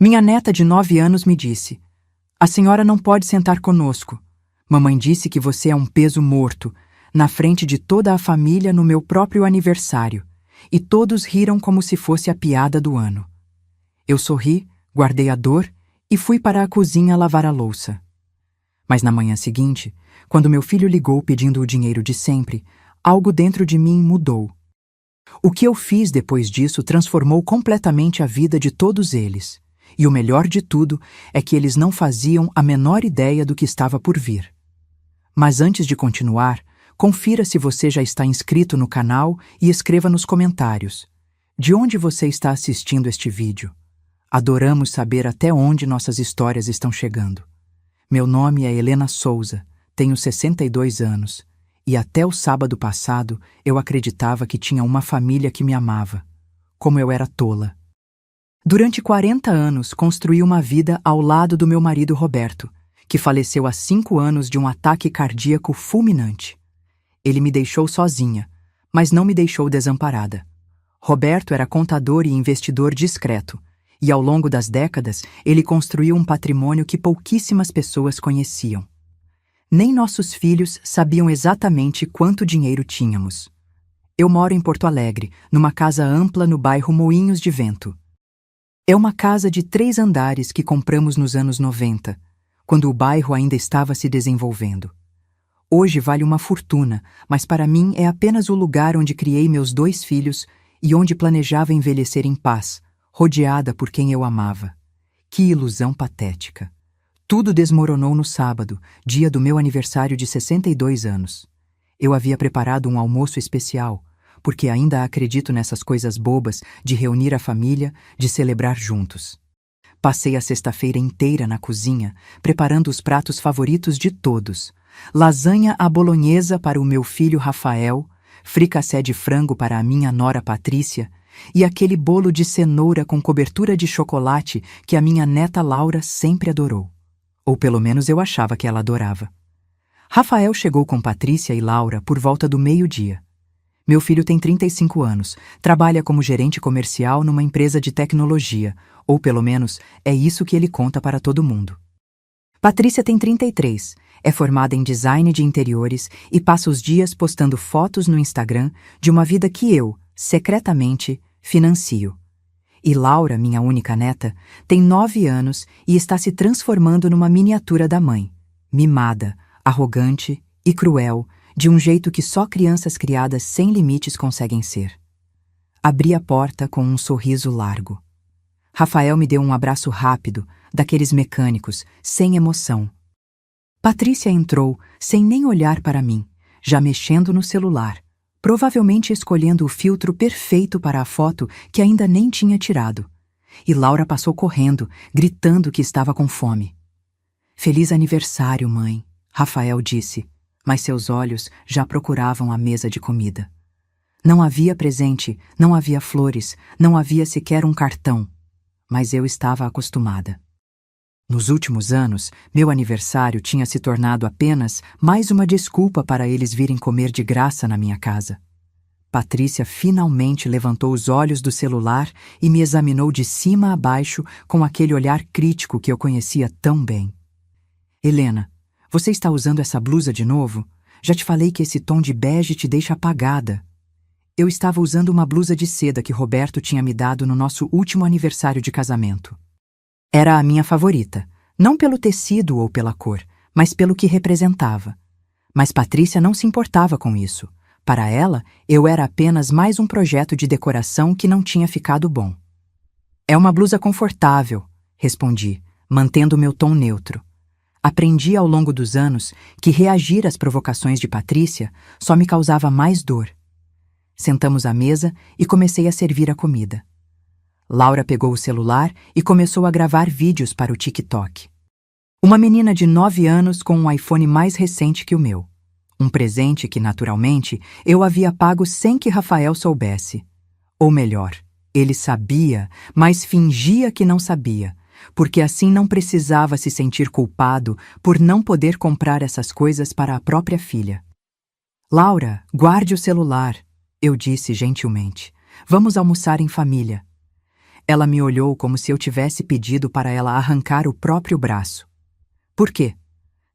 Minha neta de 9 anos me disse: "A senhora não pode sentar conosco. Mamãe disse que você é um peso morto, na frente de toda a família no meu próprio aniversário." E todos riram como se fosse a piada do ano. Eu sorri, guardei a dor e fui para a cozinha lavar a louça. Mas na manhã seguinte, quando meu filho ligou pedindo o dinheiro de sempre, algo dentro de mim mudou. O que eu fiz depois disso transformou completamente a vida de todos eles. E o melhor de tudo é que eles não faziam a menor ideia do que estava por vir. Mas antes de continuar, confira se você já está inscrito no canal e escreva nos comentários: de onde você está assistindo este vídeo? Adoramos saber até onde nossas histórias estão chegando. Meu nome é Helena Souza, tenho 62 anos, e até o sábado passado eu acreditava que tinha uma família que me amava. Como eu era tola. Durante 40 anos construí uma vida ao lado do meu marido Roberto, que faleceu há 5 anos de um ataque cardíaco fulminante. Ele me deixou sozinha, mas não me deixou desamparada. Roberto era contador e investidor discreto, e ao longo das décadas ele construiu um patrimônio que pouquíssimas pessoas conheciam. Nem nossos filhos sabiam exatamente quanto dinheiro tínhamos. Eu moro em Porto Alegre, numa casa ampla no bairro Moinhos de Vento. É uma casa de 3 andares que compramos nos anos 90, quando o bairro ainda estava se desenvolvendo. Hoje vale uma fortuna, mas para mim é apenas o lugar onde criei meus 2 filhos e onde planejava envelhecer em paz, rodeada por quem eu amava. Que ilusão patética. Tudo desmoronou no sábado, dia do meu aniversário de 62 anos. Eu havia preparado um almoço especial, porque ainda acredito nessas coisas bobas de reunir a família, de celebrar juntos. Passei a sexta-feira inteira na cozinha, preparando os pratos favoritos de todos: lasanha à bolonhesa para o meu filho Rafael, fricassé de frango para a minha nora Patrícia e aquele bolo de cenoura com cobertura de chocolate que a minha neta Laura sempre adorou. Ou pelo menos eu achava que ela adorava. Rafael chegou com Patrícia e Laura por volta do meio-dia. Meu filho tem 35 anos, trabalha como gerente comercial numa empresa de tecnologia, ou pelo menos é isso que ele conta para todo mundo. Patrícia tem 33, é formada em design de interiores e passa os dias postando fotos no Instagram de uma vida que eu, secretamente, financio. E Laura, minha única neta, tem 9 anos e está se transformando numa miniatura da mãe, mimada, arrogante e cruel, de um jeito que só crianças criadas sem limites conseguem ser. Abri a porta com um sorriso largo. Rafael me deu um abraço rápido, daqueles mecânicos, sem emoção. Patrícia entrou, sem nem olhar para mim, já mexendo no celular, provavelmente escolhendo o filtro perfeito para a foto que ainda nem tinha tirado. E Laura passou correndo, gritando que estava com fome. "Feliz aniversário, mãe", Rafael disse, mas seus olhos já procuravam a mesa de comida. Não havia presente, não havia flores, não havia sequer um cartão. Mas eu estava acostumada. Nos últimos anos, meu aniversário tinha se tornado apenas mais uma desculpa para eles virem comer de graça na minha casa. Patrícia finalmente levantou os olhos do celular e me examinou de cima a baixo com aquele olhar crítico que eu conhecia tão bem. "Helena, você está usando essa blusa de novo? Já te falei que esse tom de bege te deixa apagada." Eu estava usando uma blusa de seda que Roberto tinha me dado no nosso último aniversário de casamento. Era a minha favorita, não pelo tecido ou pela cor, mas pelo que representava. Mas Patrícia não se importava com isso. Para ela, eu era apenas mais um projeto de decoração que não tinha ficado bom. "É uma blusa confortável", respondi, mantendo meu tom neutro. Aprendi ao longo dos anos que reagir às provocações de Patrícia só me causava mais dor. Sentamos à mesa e comecei a servir a comida. Laura pegou o celular e começou a gravar vídeos para o TikTok. Uma menina de 9 anos com um iPhone mais recente que o meu. Um presente que, naturalmente, eu havia pago sem que Rafael soubesse. Ou melhor, ele sabia, mas fingia que não sabia, porque assim não precisava se sentir culpado por não poder comprar essas coisas para a própria filha. "Laura, guarde o celular", eu disse gentilmente. "Vamos almoçar em família." Ela me olhou como se eu tivesse pedido para ela arrancar o próprio braço. Por quê?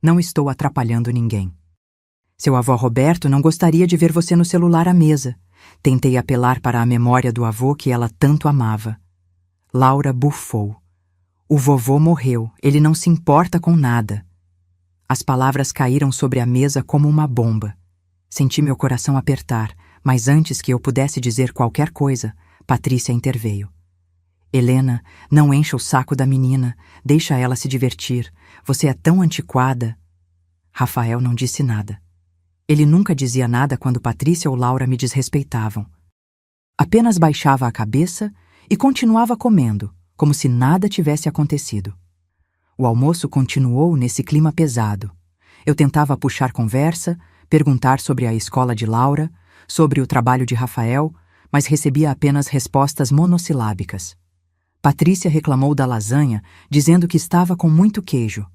Não estou atrapalhando ninguém. Seu avô Roberto não gostaria de ver você no celular à mesa. Tentei apelar para a memória do avô que ela tanto amava. Laura bufou. O vovô morreu, ele não se importa com nada. As palavras caíram sobre a mesa como uma bomba. Senti meu coração apertar, mas antes que eu pudesse dizer qualquer coisa, Patrícia interveio. Helena, não encha o saco da menina, deixa ela se divertir. Você é tão antiquada. Rafael não disse nada. Ele nunca dizia nada quando Patrícia ou Laura me desrespeitavam. Apenas baixava a cabeça e continuava comendo, como se nada tivesse acontecido. O almoço continuou nesse clima pesado. Eu tentava puxar conversa, perguntar sobre a escola de Laura, sobre o trabalho de Rafael, mas recebia apenas respostas monossilábicas. Patrícia reclamou da lasanha, dizendo que estava com muito queijo.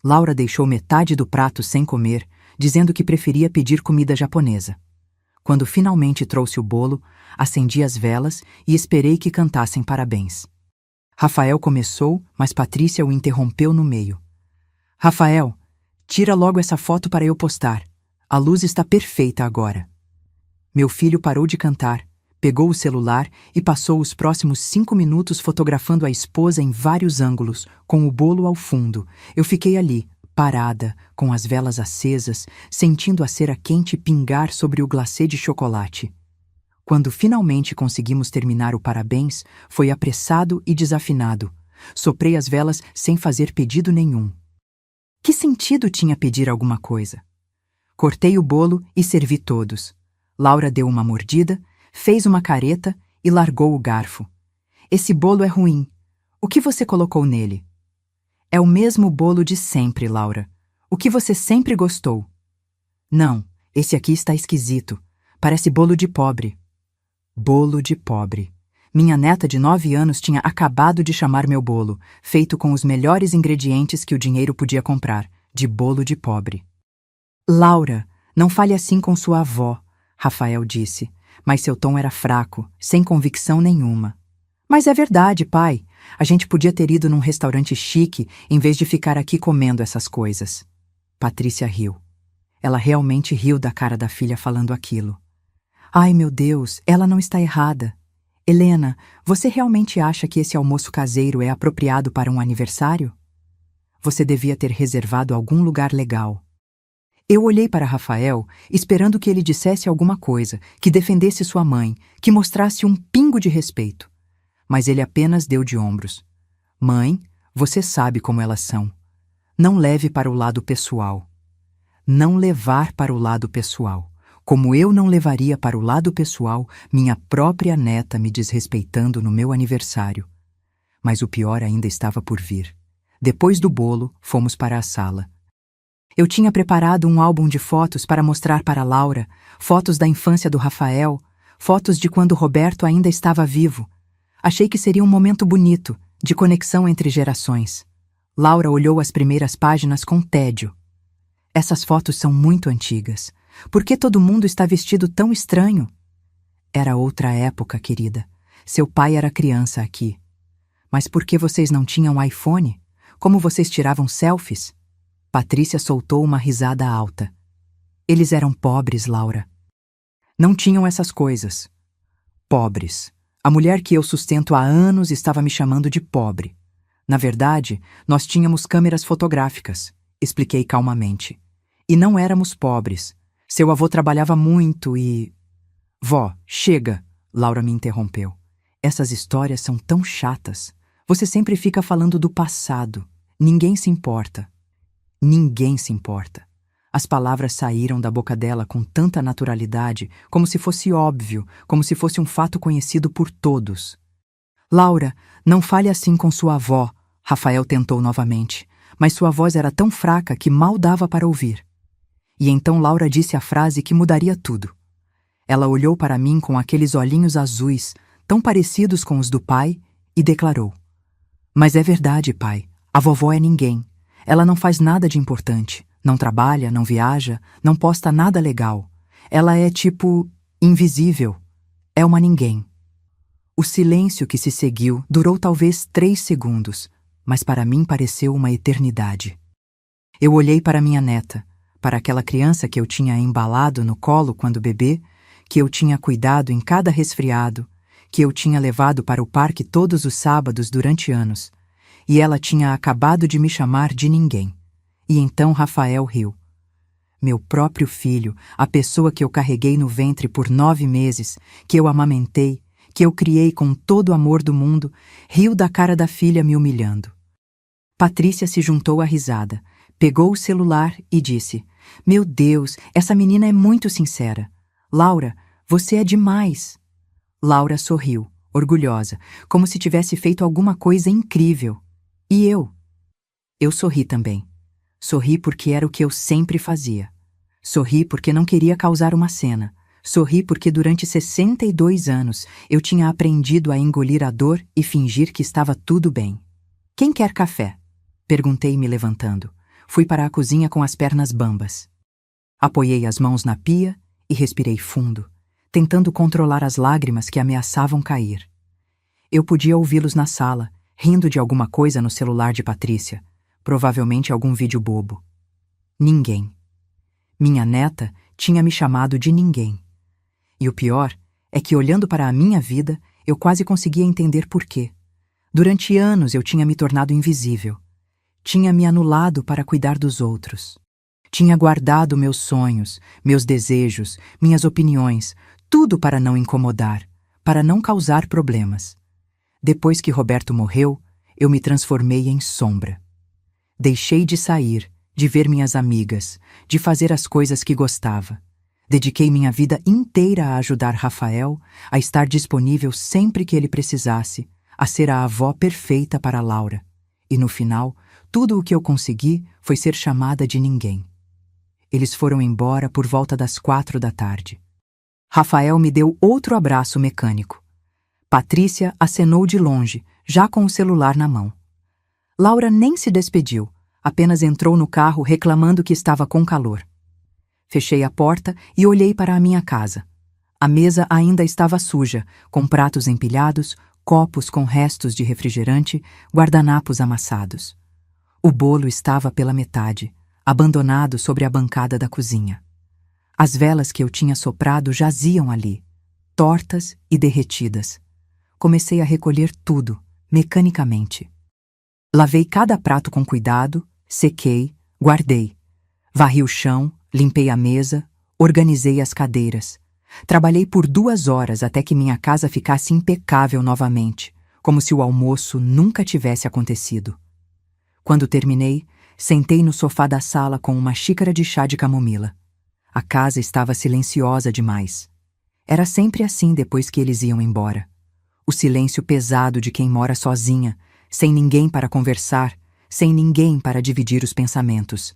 Laura deixou metade do prato sem comer, dizendo que preferia pedir comida japonesa. Quando finalmente trouxe o bolo, acendi as velas e esperei que cantassem parabéns. Rafael começou, mas Patrícia o interrompeu no meio. Rafael, tira logo essa foto para eu postar. A luz está perfeita agora. Meu filho parou de cantar, pegou o celular e passou os próximos 5 minutos fotografando a esposa em vários ângulos, com o bolo ao fundo. Eu fiquei ali, parada, com as velas acesas, sentindo a cera quente pingar sobre o glacê de chocolate. Quando finalmente conseguimos terminar o parabéns, foi apressado e desafinado. Soprei as velas sem fazer pedido nenhum. Que sentido tinha pedir alguma coisa? Cortei o bolo e servi todos. Laura deu uma mordida, fez uma careta e largou o garfo. Esse bolo é ruim. O que você colocou nele? É o mesmo bolo de sempre, Laura. O que você sempre gostou. Não, esse aqui está esquisito. Parece bolo de pobre. Bolo de pobre. Minha neta de 9 anos tinha acabado de chamar meu bolo, feito com os melhores ingredientes que o dinheiro podia comprar, de bolo de pobre. Laura, não fale assim com sua avó, Rafael disse, mas seu tom era fraco, sem convicção nenhuma. Mas é verdade, pai. A gente podia ter ido num restaurante chique em vez de ficar aqui comendo essas coisas. Patrícia riu. Ela realmente riu da cara da filha falando aquilo. Ai, meu Deus, ela não está errada. Helena, você realmente acha que esse almoço caseiro é apropriado para um aniversário? Você devia ter reservado algum lugar legal. Eu olhei para Rafael, esperando que ele dissesse alguma coisa, que defendesse sua mãe, que mostrasse um pingo de respeito. Mas ele apenas deu de ombros. Mãe, você sabe como elas são. Não leve para o lado pessoal. Não levar para o lado pessoal. Como eu não levaria para o lado pessoal minha própria neta me desrespeitando no meu aniversário. Mas o pior ainda estava por vir. Depois do bolo, fomos para a sala. Eu tinha preparado um álbum de fotos para mostrar para Laura, fotos da infância do Rafael, fotos de quando Roberto ainda estava vivo. Achei que seria um momento bonito, de conexão entre gerações. Laura olhou as primeiras páginas com tédio. Essas fotos são muito antigas. Por que todo mundo está vestido tão estranho? Era outra época, querida. Seu pai era criança aqui. Mas por que vocês não tinham iPhone? Como vocês tiravam selfies? Patrícia soltou uma risada alta. Eles eram pobres, Laura. Não tinham essas coisas. Pobres. A mulher que eu sustento há anos estava me chamando de pobre. Na verdade, nós tínhamos câmeras fotográficas, expliquei calmamente. E não éramos pobres. Seu avô trabalhava muito e... Vó, chega, Laura me interrompeu. Essas histórias são tão chatas. Você sempre fica falando do passado. Ninguém se importa. Ninguém se importa. As palavras saíram da boca dela com tanta naturalidade, como se fosse óbvio, como se fosse um fato conhecido por todos. Laura, não fale assim com sua avó, Rafael tentou novamente, mas sua voz era tão fraca que mal dava para ouvir. E então Laura disse a frase que mudaria tudo. Ela olhou para mim com aqueles olhinhos azuis, tão parecidos com os do pai, e declarou: Mas é verdade, pai, a vovó é ninguém. Ela não faz nada de importante, não trabalha, não viaja, não posta nada legal. Ela é tipo invisível. É uma ninguém. O silêncio que se seguiu durou talvez 3 segundos, mas para mim pareceu uma eternidade. Eu olhei para minha neta, para aquela criança que eu tinha embalado no colo quando bebê, que eu tinha cuidado em cada resfriado, que eu tinha levado para o parque todos os sábados durante anos, e ela tinha acabado de me chamar de ninguém. E então Rafael riu. Meu próprio filho, a pessoa que eu carreguei no ventre por 9 meses, que eu amamentei, que eu criei com todo o amor do mundo, riu da cara da filha me humilhando. Patrícia se juntou à risada, pegou o celular e disse: "Meu Deus, essa menina é muito sincera. Laura, você é demais." Laura sorriu, orgulhosa, como se tivesse feito alguma coisa incrível. E eu? Eu sorri também. Sorri porque era o que eu sempre fazia. Sorri porque não queria causar uma cena. Sorri porque durante 62 anos eu tinha aprendido a engolir a dor e fingir que estava tudo bem. "Quem quer café?" Perguntei me levantando. Fui para a cozinha com as pernas bambas. Apoiei as mãos na pia e respirei fundo, tentando controlar as lágrimas que ameaçavam cair. Eu podia ouvi-los na sala, rindo de alguma coisa no celular de Patrícia, provavelmente algum vídeo bobo. Ninguém. Minha neta tinha me chamado de ninguém. E o pior é que, olhando para a minha vida, eu quase conseguia entender por quê. Durante anos eu tinha me tornado invisível. Tinha me anulado para cuidar dos outros. Tinha guardado meus sonhos, meus desejos, minhas opiniões, tudo para não incomodar, para não causar problemas. Depois que Roberto morreu, eu me transformei em sombra. Deixei de sair, de ver minhas amigas, de fazer as coisas que gostava. Dediquei minha vida inteira a ajudar Rafael, a estar disponível sempre que ele precisasse, a ser a avó perfeita para Laura. E no final, tudo o que eu consegui foi ser chamada de ninguém. Eles foram embora por volta das 4 da tarde. Rafael me deu outro abraço mecânico. Patrícia acenou de longe, já com o celular na mão. Laura nem se despediu, apenas entrou no carro reclamando que estava com calor. Fechei a porta e olhei para a minha casa. A mesa ainda estava suja, com pratos empilhados, copos com restos de refrigerante, guardanapos amassados. O bolo estava pela metade, abandonado sobre a bancada da cozinha. As velas que eu tinha soprado jaziam ali, tortas e derretidas. Comecei a recolher tudo, mecanicamente. Lavei cada prato com cuidado, sequei, guardei. Varri o chão, limpei a mesa, organizei as cadeiras. Trabalhei por 2 horas até que minha casa ficasse impecável novamente, como se o almoço nunca tivesse acontecido. Quando terminei, sentei no sofá da sala com uma xícara de chá de camomila. A casa estava silenciosa demais. Era sempre assim depois que eles iam embora. O silêncio pesado de quem mora sozinha, sem ninguém para conversar, sem ninguém para dividir os pensamentos.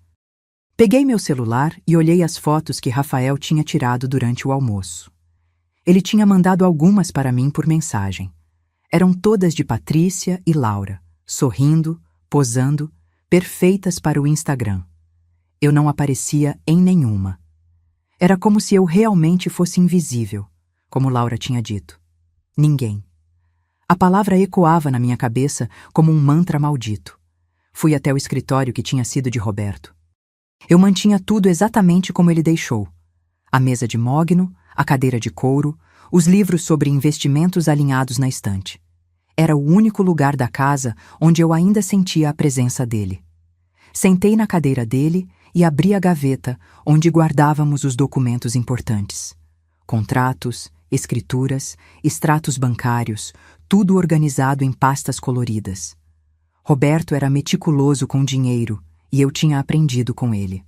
Peguei meu celular e olhei as fotos que Rafael tinha tirado durante o almoço. Ele tinha mandado algumas para mim por mensagem. Eram todas de Patrícia e Laura, sorrindo, posando, perfeitas para o Instagram. Eu não aparecia em nenhuma. Era como se eu realmente fosse invisível, como Laura tinha dito. Ninguém. A palavra ecoava na minha cabeça como um mantra maldito. Fui até o escritório que tinha sido de Roberto. Eu mantinha tudo exatamente como ele deixou. A mesa de mogno, a cadeira de couro, os livros sobre investimentos alinhados na estante. Era o único lugar da casa onde eu ainda sentia a presença dele. Sentei na cadeira dele e abri a gaveta onde guardávamos os documentos importantes. Contratos, escrituras, extratos bancários, tudo organizado em pastas coloridas. Roberto era meticuloso com dinheiro e eu tinha aprendido com ele.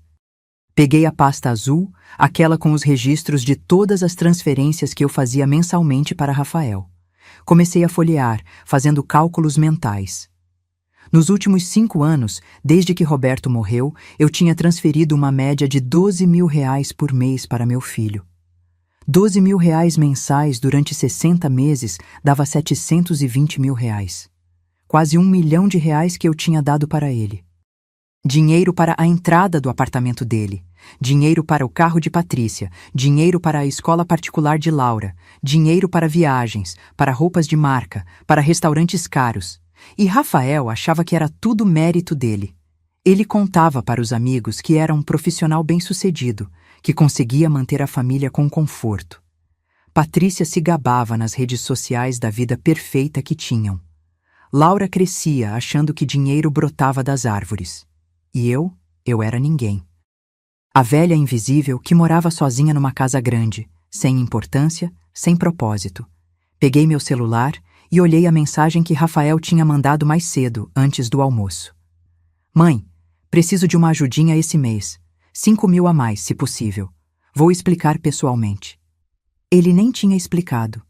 Peguei a pasta azul, aquela com os registros de todas as transferências que eu fazia mensalmente para Rafael. Comecei a folhear, fazendo cálculos mentais. Nos últimos 5 anos, desde que Roberto morreu, eu tinha transferido uma média de R$ 12.000 por mês para meu filho. R$ 12.000 mensais durante 60 meses dava R$ 720.000. Quase R$ 1 milhão que eu tinha dado para ele. Dinheiro para a entrada do apartamento dele, dinheiro para o carro de Patrícia, dinheiro para a escola particular de Laura, dinheiro para viagens, para roupas de marca, para restaurantes caros. E Rafael achava que era tudo mérito dele. Ele contava para os amigos que era um profissional bem-sucedido, que conseguia manter a família com conforto. Patrícia se gabava nas redes sociais da vida perfeita que tinham. Laura crescia achando que dinheiro brotava das árvores. E eu era ninguém. A velha invisível que morava sozinha numa casa grande, sem importância, sem propósito. Peguei meu celular e olhei a mensagem que Rafael tinha mandado mais cedo, antes do almoço. Mãe, preciso de uma ajudinha esse mês. 5.000 a mais, se possível. Vou explicar pessoalmente. Ele nem tinha explicado.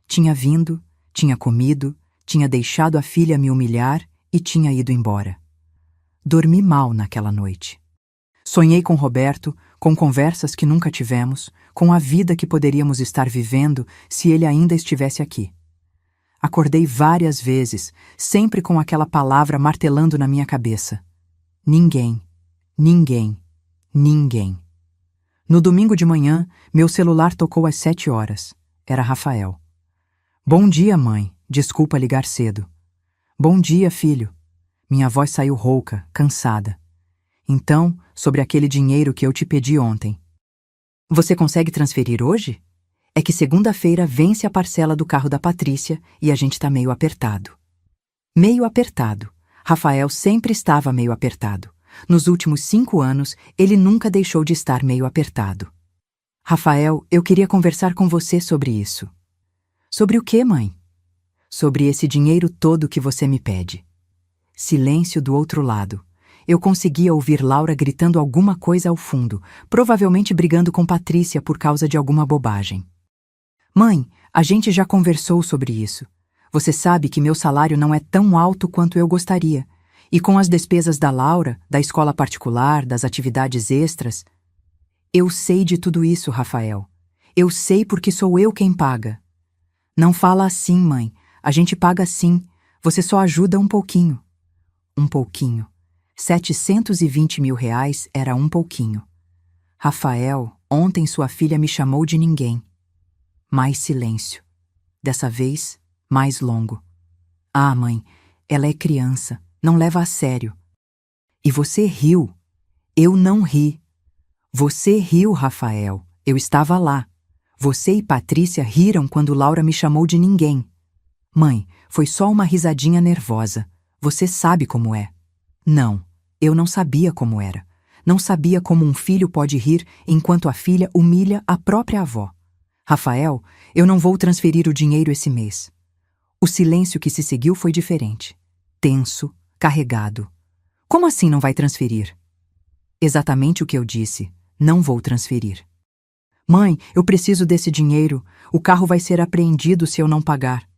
Tinha vindo, tinha comido, tinha deixado a filha me humilhar e tinha ido embora. Dormi mal naquela noite. Sonhei com Roberto, com conversas que nunca tivemos, com a vida que poderíamos estar vivendo se ele ainda estivesse aqui. Acordei várias vezes, sempre com aquela palavra martelando na minha cabeça. Ninguém, ninguém, ninguém. No domingo de manhã, meu celular tocou às 7 horas. Era Rafael. Bom dia, mãe. Desculpa ligar cedo. Bom dia, filho. Minha voz saiu rouca, cansada. Então, sobre aquele dinheiro que eu te pedi ontem. Você consegue transferir hoje? É que segunda-feira vence a parcela do carro da Patrícia e a gente tá meio apertado. Meio apertado. Rafael sempre estava meio apertado. Nos últimos 5 anos, ele nunca deixou de estar meio apertado. Rafael, eu queria conversar com você sobre isso. Sobre o quê, mãe? Sobre esse dinheiro todo que você me pede. Silêncio do outro lado. Eu conseguia ouvir Laura gritando alguma coisa ao fundo, provavelmente brigando com Patrícia por causa de alguma bobagem. Mãe, a gente já conversou sobre isso. Você sabe que meu salário não é tão alto quanto eu gostaria. E com as despesas da Laura, da escola particular, das atividades extras... Eu sei de tudo isso, Rafael. Eu sei porque sou eu quem paga. Não fala assim, mãe. A gente paga sim. Você só ajuda um pouquinho. Um pouquinho. 720 mil reais era um pouquinho. Rafael, ontem sua filha me chamou de ninguém. Mais silêncio. Dessa vez, mais longo. Ah, mãe, ela é criança. Não leva a sério. E você riu. Eu não ri. Você riu, Rafael. Eu estava lá. Você e Patrícia riram quando Laura me chamou de ninguém. Mãe, foi só uma risadinha nervosa. Você sabe como é. Não, eu não sabia como era. Não sabia como um filho pode rir enquanto a filha humilha a própria avó. Rafael, eu não vou transferir o dinheiro esse mês. O silêncio que se seguiu foi diferente. Tenso, carregado. Como assim não vai transferir? Exatamente o que eu disse. Não vou transferir. Mãe, eu preciso desse dinheiro. O carro vai ser apreendido se eu não pagar.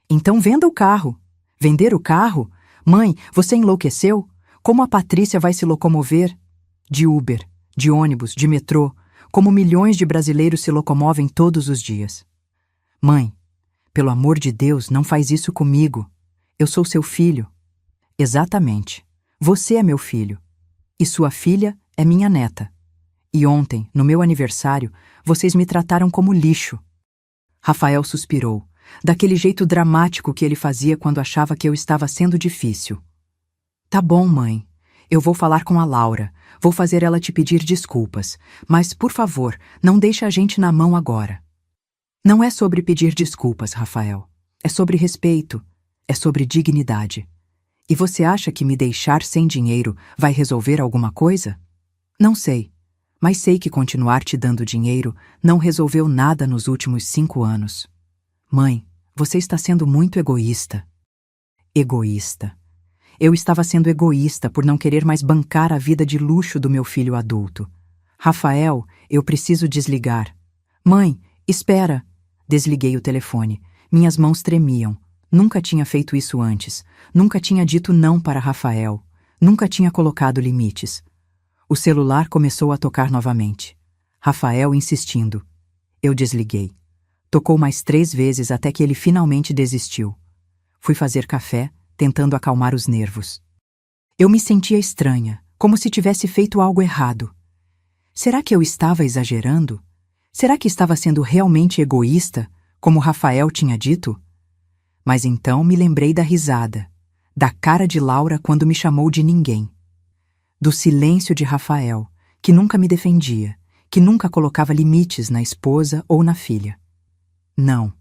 Então venda o carro. Vender o carro? Mãe, você enlouqueceu? Como a Patrícia vai se locomover? De Uber, de ônibus, de metrô, como milhões de brasileiros se locomovem todos os dias. Mãe, pelo amor de Deus, não faz isso comigo. Eu sou seu filho. Exatamente. Você é meu filho. E sua filha é minha neta. E ontem, no meu aniversário, vocês me trataram como lixo. Rafael suspirou, daquele jeito dramático que ele fazia quando achava que eu estava sendo difícil. Tá bom, mãe. Eu vou falar com a Laura. Vou fazer ela te pedir desculpas. Mas, por favor, não deixe a gente na mão agora. Não é sobre pedir desculpas, Rafael. É sobre respeito. É sobre dignidade. E você acha que me deixar sem dinheiro vai resolver alguma coisa? Não sei. Mas sei que continuar te dando dinheiro não resolveu nada nos últimos 5 anos. Mãe, você está sendo muito egoísta. Egoísta. Eu estava sendo egoísta por não querer mais bancar a vida de luxo do meu filho adulto. Rafael, eu preciso desligar. Mãe, espera. Desliguei o telefone. Minhas mãos tremiam. Nunca tinha feito isso antes. Nunca tinha dito não para Rafael. Nunca tinha colocado limites. O celular começou a tocar novamente. Rafael insistindo. Eu desliguei. Tocou mais 3 vezes até que ele finalmente desistiu. Fui fazer café, tentando acalmar os nervos. Eu me sentia estranha, como se tivesse feito algo errado. Será que eu estava exagerando? Será que estava sendo realmente egoísta, como Rafael tinha dito? Mas então me lembrei da risada, da cara de Laura quando me chamou de ninguém, do silêncio de Rafael, que nunca me defendia, que nunca colocava limites na esposa ou na filha. Não,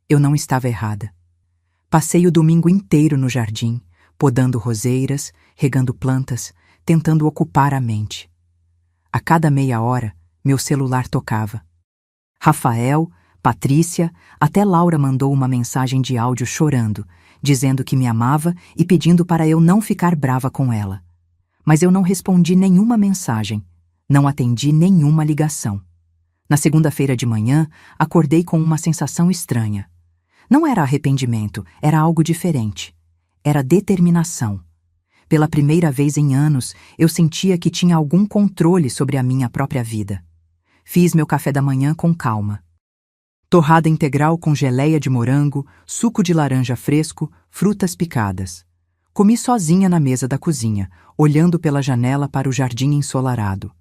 eu não estava errada. Passei o domingo inteiro no jardim, podando roseiras, regando plantas, tentando ocupar a mente. A cada meia hora, meu celular tocava. Rafael, Patrícia, até Laura mandou uma mensagem de áudio chorando, dizendo que me amava e pedindo para eu não ficar brava com ela. Mas eu não respondi nenhuma mensagem, não atendi nenhuma ligação. Na segunda-feira de manhã, acordei com uma sensação estranha. Não era arrependimento, era algo diferente. Era determinação. Pela primeira vez em anos, eu sentia que tinha algum controle sobre a minha própria vida. Fiz meu café da manhã com calma. Torrada integral com geleia de morango, suco de laranja fresco, frutas picadas. Comi sozinha na mesa da cozinha, olhando pela janela para o jardim ensolarado.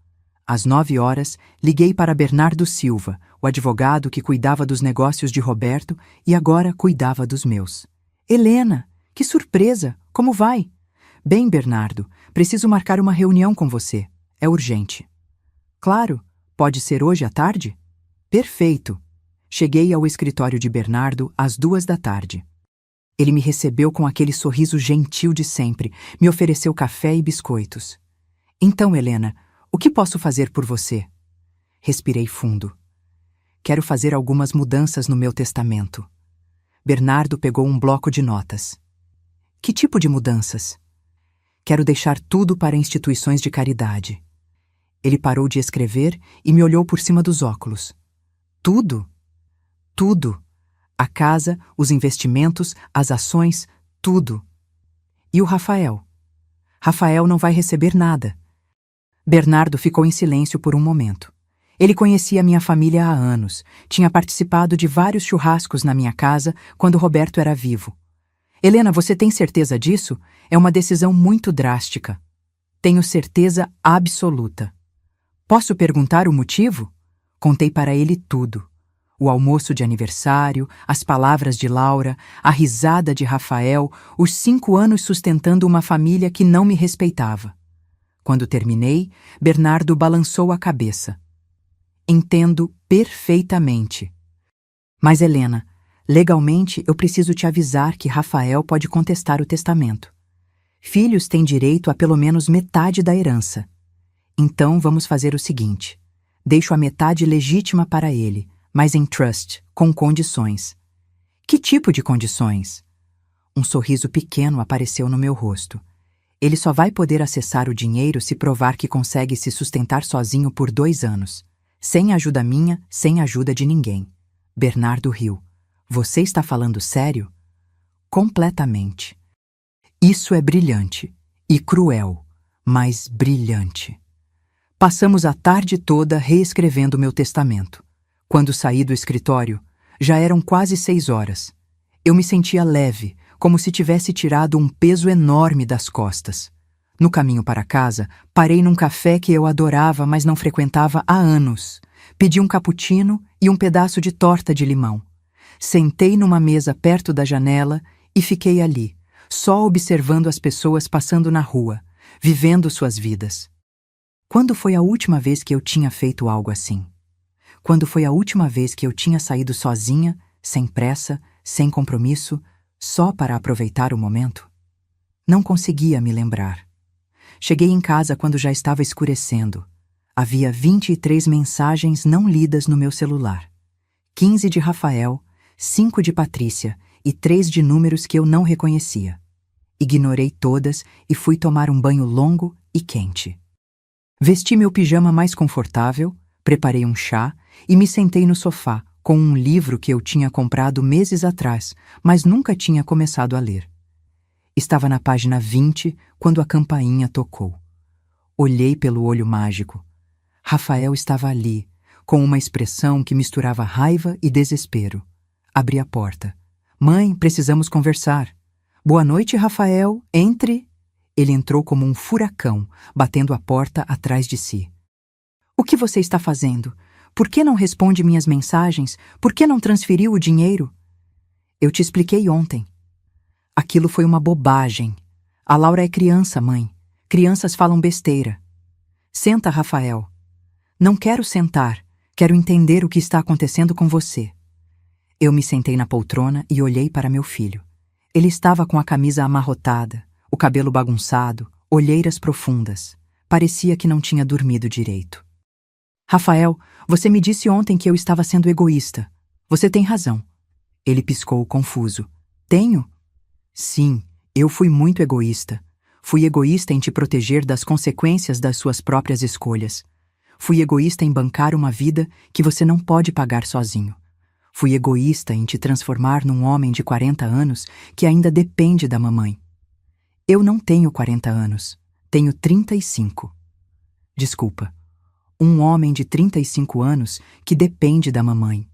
Às 9 horas, liguei para Bernardo Silva, o advogado que cuidava dos negócios de Roberto e agora cuidava dos meus. Helena, que surpresa! Como vai? Bem, Bernardo, preciso marcar uma reunião com você. É urgente. Claro, pode ser hoje à tarde? Perfeito. Cheguei ao escritório de Bernardo às 2 da tarde. Ele me recebeu com aquele sorriso gentil de sempre, me ofereceu café e biscoitos. Então, Helena, o que posso fazer por você? Respirei fundo. Quero fazer algumas mudanças no meu testamento. Bernardo pegou um bloco de notas. Que tipo de mudanças? Quero deixar tudo para instituições de caridade. Ele parou de escrever e me olhou por cima dos óculos. Tudo? Tudo. A casa, os investimentos, as ações, tudo. E o Rafael? Rafael não vai receber nada. Bernardo ficou em silêncio por um momento. Ele conhecia minha família há anos, tinha participado de vários churrascos na minha casa quando Roberto era vivo. Helena, você tem certeza disso? É uma decisão muito drástica. Tenho certeza absoluta. Posso perguntar o motivo? Contei para ele tudo. O almoço de aniversário, as palavras de Laura, a risada de Rafael, os 5 anos sustentando uma família que não me respeitava. Quando terminei, Bernardo balançou a cabeça. Entendo perfeitamente. Mas, Helena, legalmente eu preciso te avisar que Rafael pode contestar o testamento. Filhos têm direito a pelo menos metade da herança. Então vamos fazer o seguinte. Deixo a metade legítima para ele, mas em trust, com condições. Que tipo de condições? Um sorriso pequeno apareceu no meu rosto. Ele só vai poder acessar o dinheiro se provar que consegue se sustentar sozinho por 2 anos. Sem ajuda minha, sem ajuda de ninguém. Bernardo riu. Você está falando sério? Completamente. Isso é brilhante. E cruel, mas brilhante. Passamos a tarde toda reescrevendo meu testamento. Quando saí do escritório, já eram quase 6 horas. Eu me sentia leve, como se tivesse tirado um peso enorme das costas. No caminho para casa, parei num café que eu adorava, mas não frequentava há anos. Pedi um cappuccino e um pedaço de torta de limão. Sentei numa mesa perto da janela e fiquei ali, só observando as pessoas passando na rua, vivendo suas vidas. Quando foi a última vez que eu tinha feito algo assim? Quando foi a última vez que eu tinha saído sozinha, sem pressa, sem compromisso, só para aproveitar o momento? Não conseguia me lembrar. Cheguei em casa quando já estava escurecendo. Havia 23 mensagens não lidas no meu celular. 15 de Rafael, 5 de Patrícia e 3 de números que eu não reconhecia. Ignorei todas e fui tomar um banho longo e quente. Vesti meu pijama mais confortável, preparei um chá e me sentei no sofá, com um livro que eu tinha comprado meses atrás, mas nunca tinha começado a ler. Estava na página 20 quando a campainha tocou. Olhei pelo olho mágico. Rafael estava ali, com uma expressão que misturava raiva e desespero. Abri a porta. Mãe, precisamos conversar. Boa noite, Rafael. Entre. Ele entrou como um furacão, batendo a porta atrás de si. O que você está fazendo? Por que não responde minhas mensagens? Por que não transferiu o dinheiro? Eu te expliquei ontem. Aquilo foi uma bobagem. A Laura é criança, mãe. Crianças falam besteira. Senta, Rafael. Não quero sentar. Quero entender o que está acontecendo com você. Eu me sentei na poltrona e olhei para meu filho. Ele estava com a camisa amarrotada, o cabelo bagunçado, olheiras profundas. Parecia que não tinha dormido direito. Rafael, você me disse ontem que eu estava sendo egoísta. Você tem razão. Ele piscou confuso. Tenho? Sim, eu fui muito egoísta. Fui egoísta em te proteger das consequências das suas próprias escolhas. Fui egoísta em bancar uma vida que você não pode pagar sozinho. Fui egoísta em te transformar num homem de 40 anos que ainda depende da mamãe. Eu não tenho 40 anos. Tenho 35. Desculpa. Um homem de 35 anos que depende da mamãe.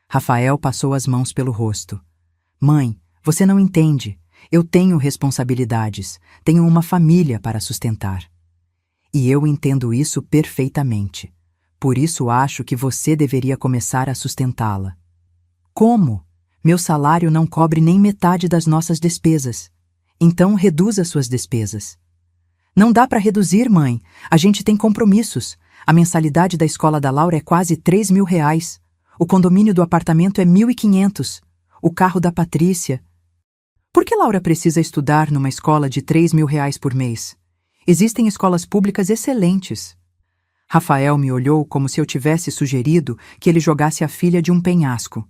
Rafael passou as mãos pelo rosto. Mãe, você não entende. Eu tenho responsabilidades. Tenho uma família para sustentar. E eu entendo isso perfeitamente. Por isso acho que você deveria começar a sustentá-la. Como? Meu salário não cobre nem metade das nossas despesas. Então reduza suas despesas. Não dá para reduzir, mãe. A gente tem compromissos. A mensalidade da escola da Laura é quase R$ 3.000. O condomínio do apartamento é 1.500. O carro da Patrícia. Por que Laura precisa estudar numa escola de R$ 3.000 por mês? Existem escolas públicas excelentes. Rafael me olhou como se eu tivesse sugerido que ele jogasse a filha de um penhasco.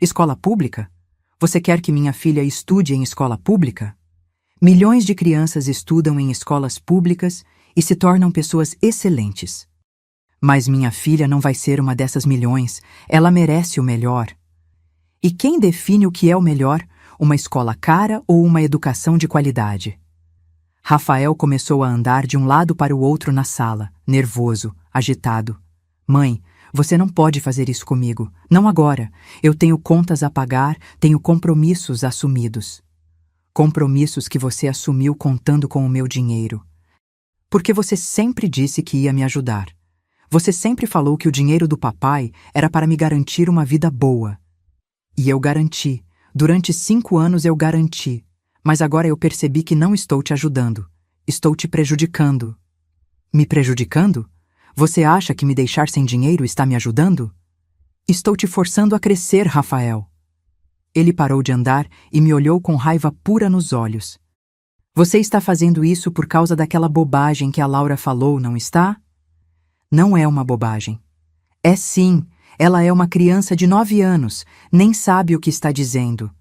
Escola pública? Você quer que minha filha estude em escola pública? Milhões de crianças estudam em escolas públicas e se tornam pessoas excelentes. Mas minha filha não vai ser uma dessas milhões. Ela merece o melhor. E quem define o que é o melhor? Uma escola cara ou uma educação de qualidade? Rafael começou a andar de um lado para o outro na sala, nervoso, agitado. Mãe, você não pode fazer isso comigo. Não agora. Eu tenho contas a pagar, tenho compromissos assumidos. Compromissos que você assumiu contando com o meu dinheiro. Porque você sempre disse que ia me ajudar. Você sempre falou que o dinheiro do papai era para me garantir uma vida boa. E eu garanti. Durante 5 anos eu garanti. Mas agora eu percebi que não estou te ajudando. Estou te prejudicando. Me prejudicando? Você acha que me deixar sem dinheiro está me ajudando? Estou te forçando a crescer, Rafael. Ele parou de andar e me olhou com raiva pura nos olhos. Você está fazendo isso por causa daquela bobagem que a Laura falou, não está? Não é uma bobagem. É sim, ela é uma criança de 9 anos, nem sabe o que está dizendo.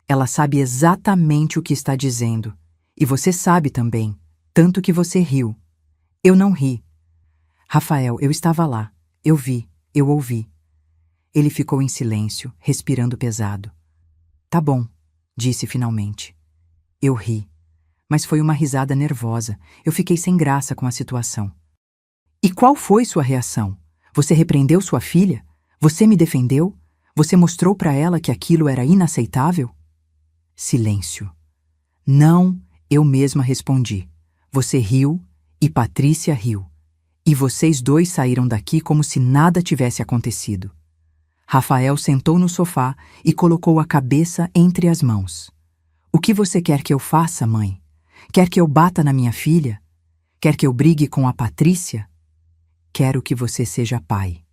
Ela sabe exatamente o que está dizendo. E você sabe também, tanto que você riu. Eu não ri. Rafael, eu estava lá. Eu vi, eu ouvi. Ele ficou em silêncio, respirando pesado. Tá bom, disse finalmente. Eu ri. Mas foi uma risada nervosa. Eu fiquei sem graça com a situação. E qual foi sua reação? Você repreendeu sua filha? Você me defendeu? Você mostrou para ela que aquilo era inaceitável? Silêncio. Não, eu mesma respondi. Você riu e Patrícia riu. E vocês dois saíram daqui como se nada tivesse acontecido. Rafael sentou no sofá e colocou a cabeça entre as mãos. O que você quer que eu faça, mãe? Quer que eu bata na minha filha? Quer que eu brigue com a Patrícia? Quero que você seja pai.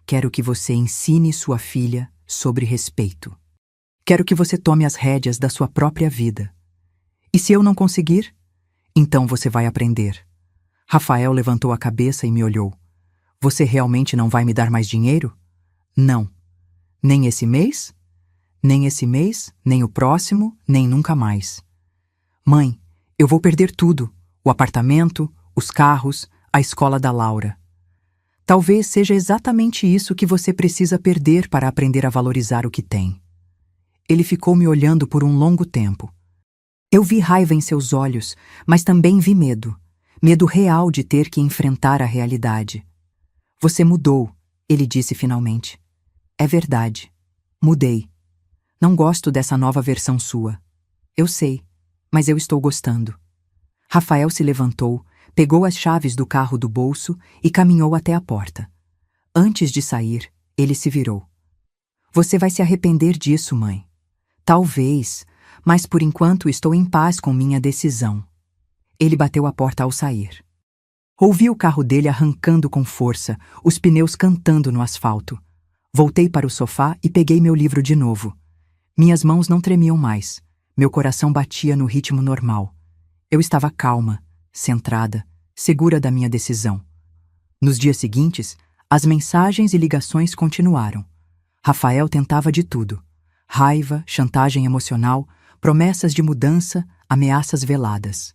Quero que você ensine sua filha sobre respeito. Quero que você tome as rédeas da sua própria vida. E se eu não conseguir? Então você vai aprender. Rafael levantou a cabeça e me olhou. Você realmente não vai me dar mais dinheiro? Não. Nem esse mês? Nem esse mês, nem o próximo, nem nunca mais. Mãe, eu vou perder tudo. O apartamento, os carros, a escola da Laura. Talvez seja exatamente isso que você precisa perder para aprender a valorizar o que tem. Ele ficou me olhando por um longo tempo. Eu vi raiva em seus olhos, mas também vi medo. Medo real de ter que enfrentar a realidade. Você mudou, ele disse finalmente. É verdade. Mudei. Não gosto dessa nova versão sua. Eu sei, mas eu estou gostando. Rafael se levantou, pegou as chaves do carro do bolso e caminhou até a porta. Antes de sair, ele se virou. Você vai se arrepender disso, mãe. Talvez, mas por enquanto estou em paz com minha decisão. Ele bateu a porta ao sair. Ouvi o carro dele arrancando com força, os pneus cantando no asfalto. Voltei para o sofá e peguei meu livro de novo. Minhas mãos não tremiam mais. Meu coração batia no ritmo normal. Eu estava calma, centrada, segura da minha decisão. Nos dias seguintes, as mensagens e ligações continuaram. Rafael tentava de tudo. Raiva, chantagem emocional, promessas de mudança, ameaças veladas.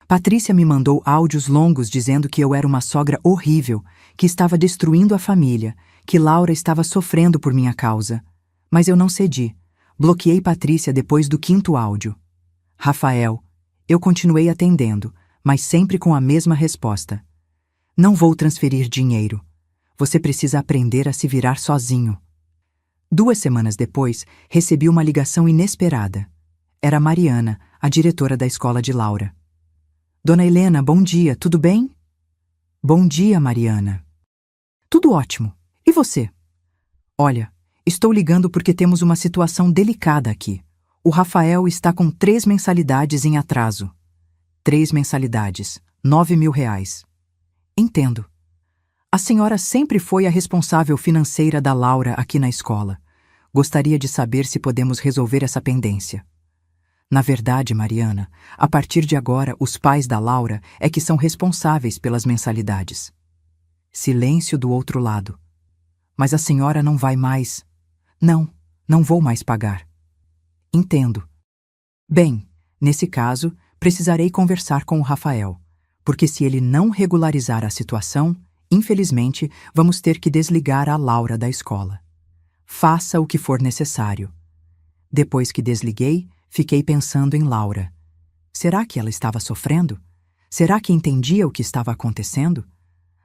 Patrícia me mandou áudios longos dizendo que eu era uma sogra horrível, que estava destruindo a família, que Laura estava sofrendo por minha causa. Mas eu não cedi. Bloqueei Patrícia depois do 5º áudio. Rafael, eu continuei atendendo, mas sempre com a mesma resposta. Não vou transferir dinheiro. Você precisa aprender a se virar sozinho. 2 semanas depois, recebi uma ligação inesperada. Era Mariana, a diretora da escola de Laura. Dona Helena, bom dia, tudo bem? Bom dia, Mariana. Tudo ótimo. E você? Olha, estou ligando porque temos uma situação delicada aqui. O Rafael está com 3 mensalidades em atraso. 3 mensalidades, R$ 9.000. Entendo. A senhora sempre foi a responsável financeira da Laura aqui na escola. Gostaria de saber se podemos resolver essa pendência. Na verdade, Mariana, a partir de agora, os pais da Laura é que são responsáveis pelas mensalidades. Silêncio do outro lado. Mas a senhora não vai mais... Não vou mais pagar. Entendo. Bem, nesse caso, precisarei conversar com o Rafael, porque se ele não regularizar a situação, infelizmente, vamos ter que desligar a Laura da escola. Faça o que for necessário. Depois que desliguei, fiquei pensando em Laura. Será que ela estava sofrendo? Será que entendia o que estava acontecendo?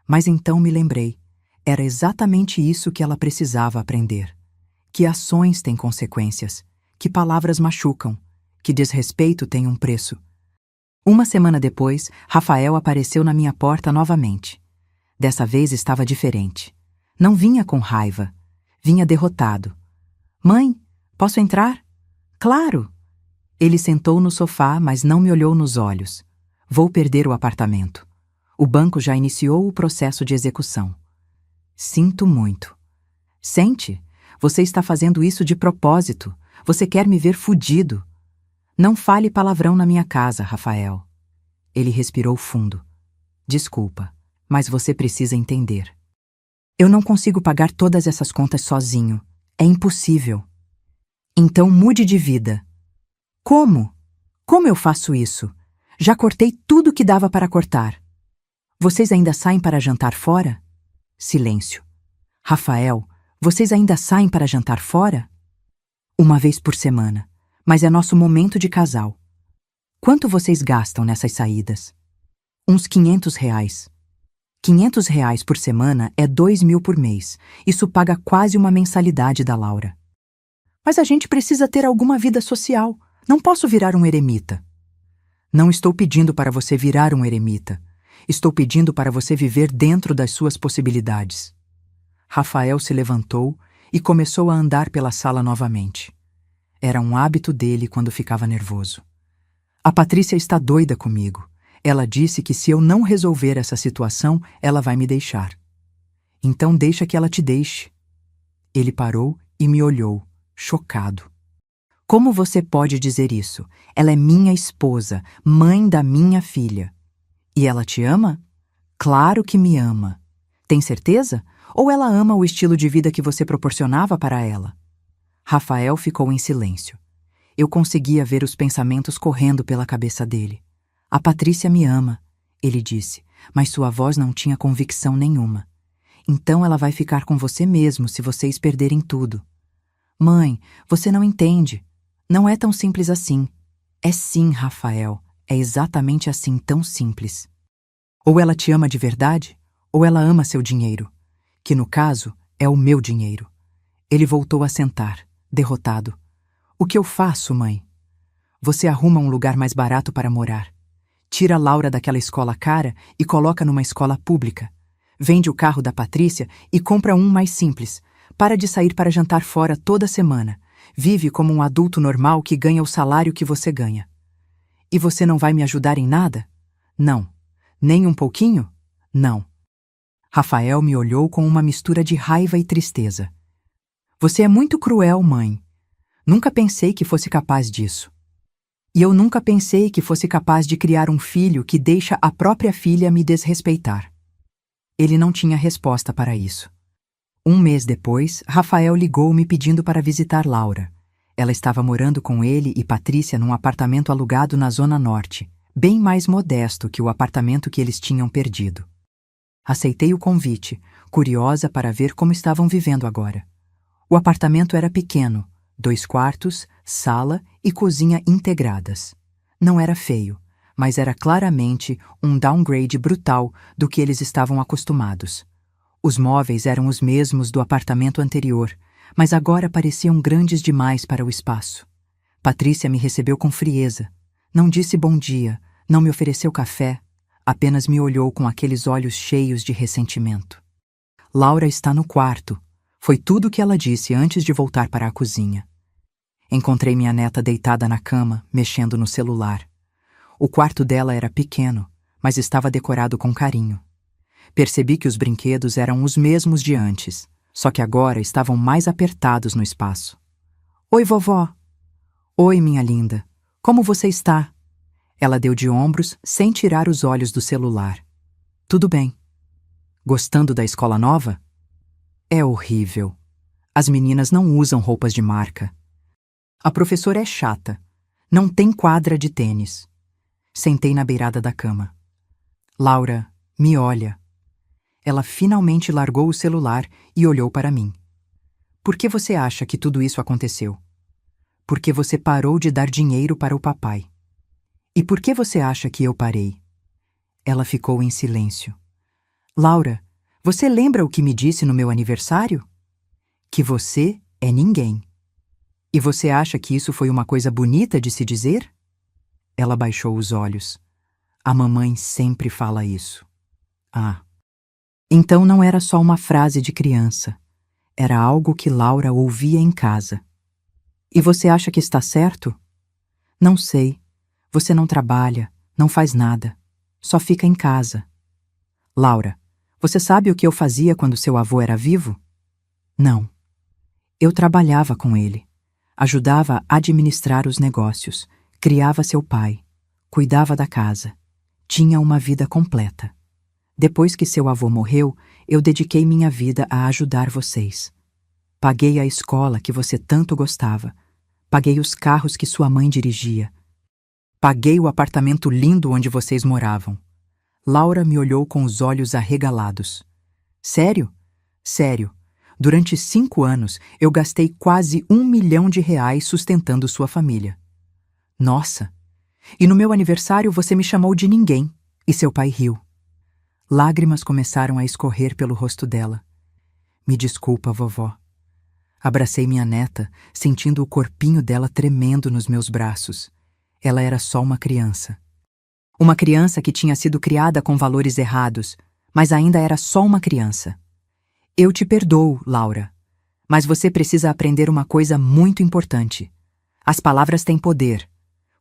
Mas então me lembrei. Era exatamente isso que ela precisava aprender. Que ações têm consequências, que palavras machucam, que desrespeito tem um preço. 1 semana depois, Rafael apareceu na minha porta novamente. Dessa vez estava diferente. Não vinha com raiva. Vinha derrotado. Mãe, posso entrar? Claro! Ele sentou no sofá, mas não me olhou nos olhos. Vou perder o apartamento. O banco já iniciou o processo de execução. Sinto muito. Sente? Você está fazendo isso de propósito. Você quer me ver fudido. Não fale palavrão na minha casa, Rafael. Ele respirou fundo. Desculpa, mas você precisa entender. Eu não consigo pagar todas essas contas sozinho. É impossível. Então mude de vida. Como? Como eu faço isso? Já cortei tudo que dava para cortar. Vocês ainda saem para jantar fora? Silêncio. Rafael, vocês ainda saem para jantar fora? 1 vez por semana, mas é nosso momento de casal. Quanto vocês gastam nessas saídas? Uns R$ 500. R$ 500 por semana é 2.000 por mês. Isso paga quase uma mensalidade da Laura. Mas a gente precisa ter alguma vida social. Não posso virar um eremita. Não estou pedindo para você virar um eremita. Estou pedindo para você viver dentro das suas possibilidades. Rafael se levantou e começou a andar pela sala novamente. Era um hábito dele quando ficava nervoso. A Patrícia está doida comigo. Ela disse que se eu não resolver essa situação, ela vai me deixar. Então deixa que ela te deixe. Ele parou e me olhou, chocado. Como você pode dizer isso? Ela é minha esposa, mãe da minha filha. E ela te ama? Claro que me ama. Tem certeza? Ou ela ama o estilo de vida que você proporcionava para ela? Rafael ficou em silêncio. Eu conseguia ver os pensamentos correndo pela cabeça dele. A Patrícia me ama, ele disse, mas sua voz não tinha convicção nenhuma. Então ela vai ficar com você mesmo se vocês perderem tudo. Mãe, você não entende. Não é tão simples assim. É sim, Rafael. É exatamente assim, tão simples. Ou ela te ama de verdade, ou ela ama seu dinheiro, que no caso é o meu dinheiro. Ele voltou a sentar, derrotado. O que eu faço, mãe? Você arruma um lugar mais barato para morar. Tira Laura daquela escola cara e coloca numa escola pública. Vende o carro da Patrícia e compra um mais simples. Para de sair para jantar fora toda semana. Vive como um adulto normal que ganha o salário que você ganha. E você não vai me ajudar em nada? Não. Nem um pouquinho? Não. Rafael me olhou com uma mistura de raiva e tristeza. Você é muito cruel, mãe. Nunca pensei que fosse capaz disso. E eu nunca pensei que fosse capaz de criar um filho que deixa a própria filha me desrespeitar. Ele não tinha resposta para isso. Um mês depois, Rafael ligou-me pedindo para visitar Laura. Ela estava morando com ele e Patrícia num apartamento alugado na Zona Norte, bem mais modesto que o apartamento que eles tinham perdido. Aceitei o convite, curiosa para ver como estavam vivendo agora. O apartamento era pequeno, 2 quartos, sala e cozinha integradas. Não era feio, mas era claramente um downgrade brutal do que eles estavam acostumados. Os móveis eram os mesmos do apartamento anterior, mas agora pareciam grandes demais para o espaço. Patrícia me recebeu com frieza. Não disse bom dia, não me ofereceu café, apenas me olhou com aqueles olhos cheios de ressentimento. Laura está no quarto. Foi tudo o que ela disse antes de voltar para a cozinha. Encontrei minha neta deitada na cama, mexendo no celular. O quarto dela era pequeno, mas estava decorado com carinho. Percebi que os brinquedos eram os mesmos de antes, só que agora estavam mais apertados no espaço. Oi, vovó. Oi, minha linda. Como você está? Ela deu de ombros, sem tirar os olhos do celular. Tudo bem. Gostando da escola nova? É horrível. As meninas não usam roupas de marca. A professora é chata. Não tem quadra de tênis. Sentei na beirada da cama. Laura, me olha. Ela finalmente largou o celular e olhou para mim. Por que você acha que tudo isso aconteceu? Porque você parou de dar dinheiro para o papai. E por que você acha que eu parei? Ela ficou em silêncio. Laura, você lembra o que me disse no meu aniversário? Que você é ninguém. E você acha que isso foi uma coisa bonita de se dizer? Ela baixou os olhos. A mamãe sempre fala isso. Ah. Então não era só uma frase de criança. Era algo que Laura ouvia em casa. E você acha que está certo? Não sei. Você não trabalha, não faz nada. Só fica em casa. Laura, você sabe o que eu fazia quando seu avô era vivo? Não. Eu trabalhava com ele. Ajudava a administrar os negócios. Criava seu pai. Cuidava da casa. Tinha uma vida completa. Depois que seu avô morreu, eu dediquei minha vida a ajudar vocês. Paguei a escola que você tanto gostava. Paguei os carros que sua mãe dirigia. Paguei o apartamento lindo onde vocês moravam. Laura me olhou com os olhos arregalados. Sério? Sério. Durante 5 anos, eu gastei quase R$ 1 milhão sustentando sua família. Nossa! E no meu aniversário você me chamou de ninguém, e seu pai riu. Lágrimas começaram a escorrer pelo rosto dela. Me desculpa, vovó. Abracei minha neta, sentindo o corpinho dela tremendo nos meus braços. Ela era só uma criança. Uma criança que tinha sido criada com valores errados, mas ainda era só uma criança. Eu te perdoo, Laura, mas você precisa aprender uma coisa muito importante. As palavras têm poder.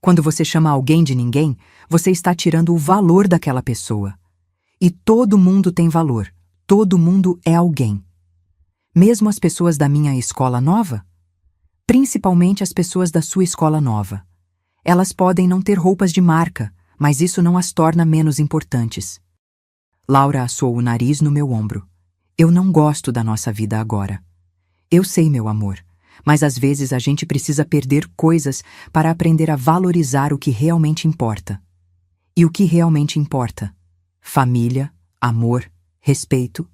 Quando você chama alguém de ninguém, você está tirando o valor daquela pessoa. E todo mundo tem valor. Todo mundo é alguém. Mesmo as pessoas da minha escola nova? Principalmente as pessoas da sua escola nova. Elas podem não ter roupas de marca, mas isso não as torna menos importantes. Laura assou o nariz no meu ombro. Eu não gosto da nossa vida agora. Eu sei, meu amor, mas às vezes a gente precisa perder coisas para aprender a valorizar o que realmente importa. E o que realmente importa? Família, amor, respeito.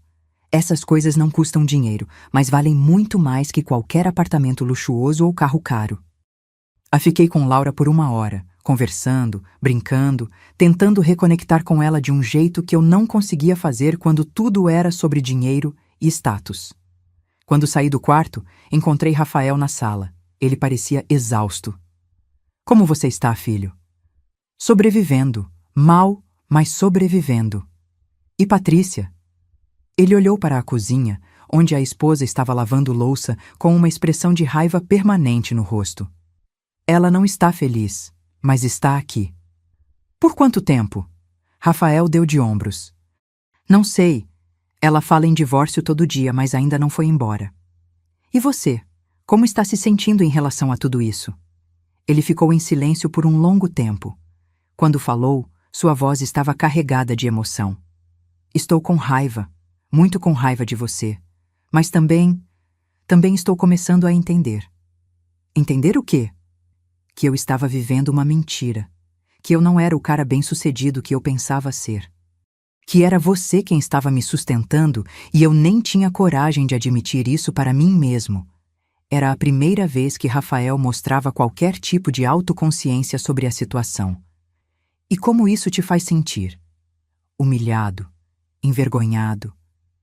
Essas coisas não custam dinheiro, mas valem muito mais que qualquer apartamento luxuoso ou carro caro. Fiquei com Laura por 1 hora, conversando, brincando, tentando reconectar com ela de um jeito que eu não conseguia fazer quando tudo era sobre dinheiro e status. Quando saí do quarto, encontrei Rafael na sala. Ele parecia exausto. Como você está, filho? Sobrevivendo, Mal, mas sobrevivendo. E Patrícia? Ele olhou para a cozinha, onde a esposa estava lavando louça com uma expressão de raiva permanente no rosto. Ela não está feliz, mas está aqui. Por quanto tempo? Rafael deu de ombros. Não sei. Ela fala em divórcio todo dia, mas ainda não foi embora. E você? Como está se sentindo em relação a tudo isso? Ele ficou em silêncio por um longo tempo. Quando falou, sua voz estava carregada de emoção. Estou com raiva, muito com raiva de você, mas também estou começando a entender. Entender o quê? Que eu estava vivendo uma mentira, que eu não era o cara bem-sucedido que eu pensava ser. Que era você quem estava me sustentando e eu nem tinha coragem de admitir isso para mim mesmo. Era a primeira vez que Rafael mostrava qualquer tipo de autoconsciência sobre a situação. E como isso te faz sentir? Humilhado, envergonhado,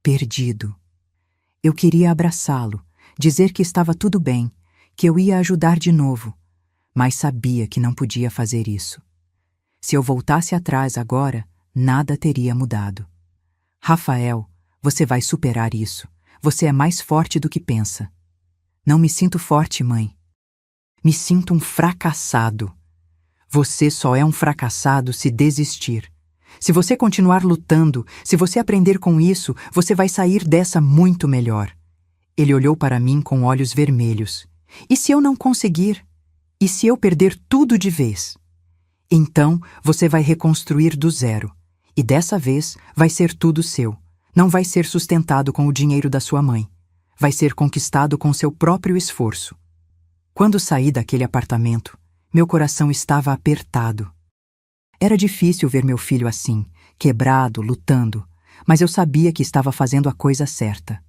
perdido. Eu queria abraçá-lo, dizer que estava tudo bem, que eu ia ajudar de novo, mas sabia que não podia fazer isso. Se eu voltasse atrás agora, nada teria mudado. Rafael, você vai superar isso. Você é mais forte do que pensa. Não me sinto forte, mãe. Me sinto um fracassado. Você só é um fracassado se desistir. Se você continuar lutando, se você aprender com isso, você vai sair dessa muito melhor. Ele olhou para mim com olhos vermelhos. E se eu não conseguir? E se eu perder tudo de vez? Então, você vai reconstruir do zero. E dessa vez, vai ser tudo seu. Não vai ser sustentado com o dinheiro da sua mãe. Vai ser conquistado com seu próprio esforço. Quando saí daquele apartamento, meu coração estava apertado. Era difícil ver meu filho assim, quebrado, lutando, mas eu sabia que estava fazendo a coisa certa.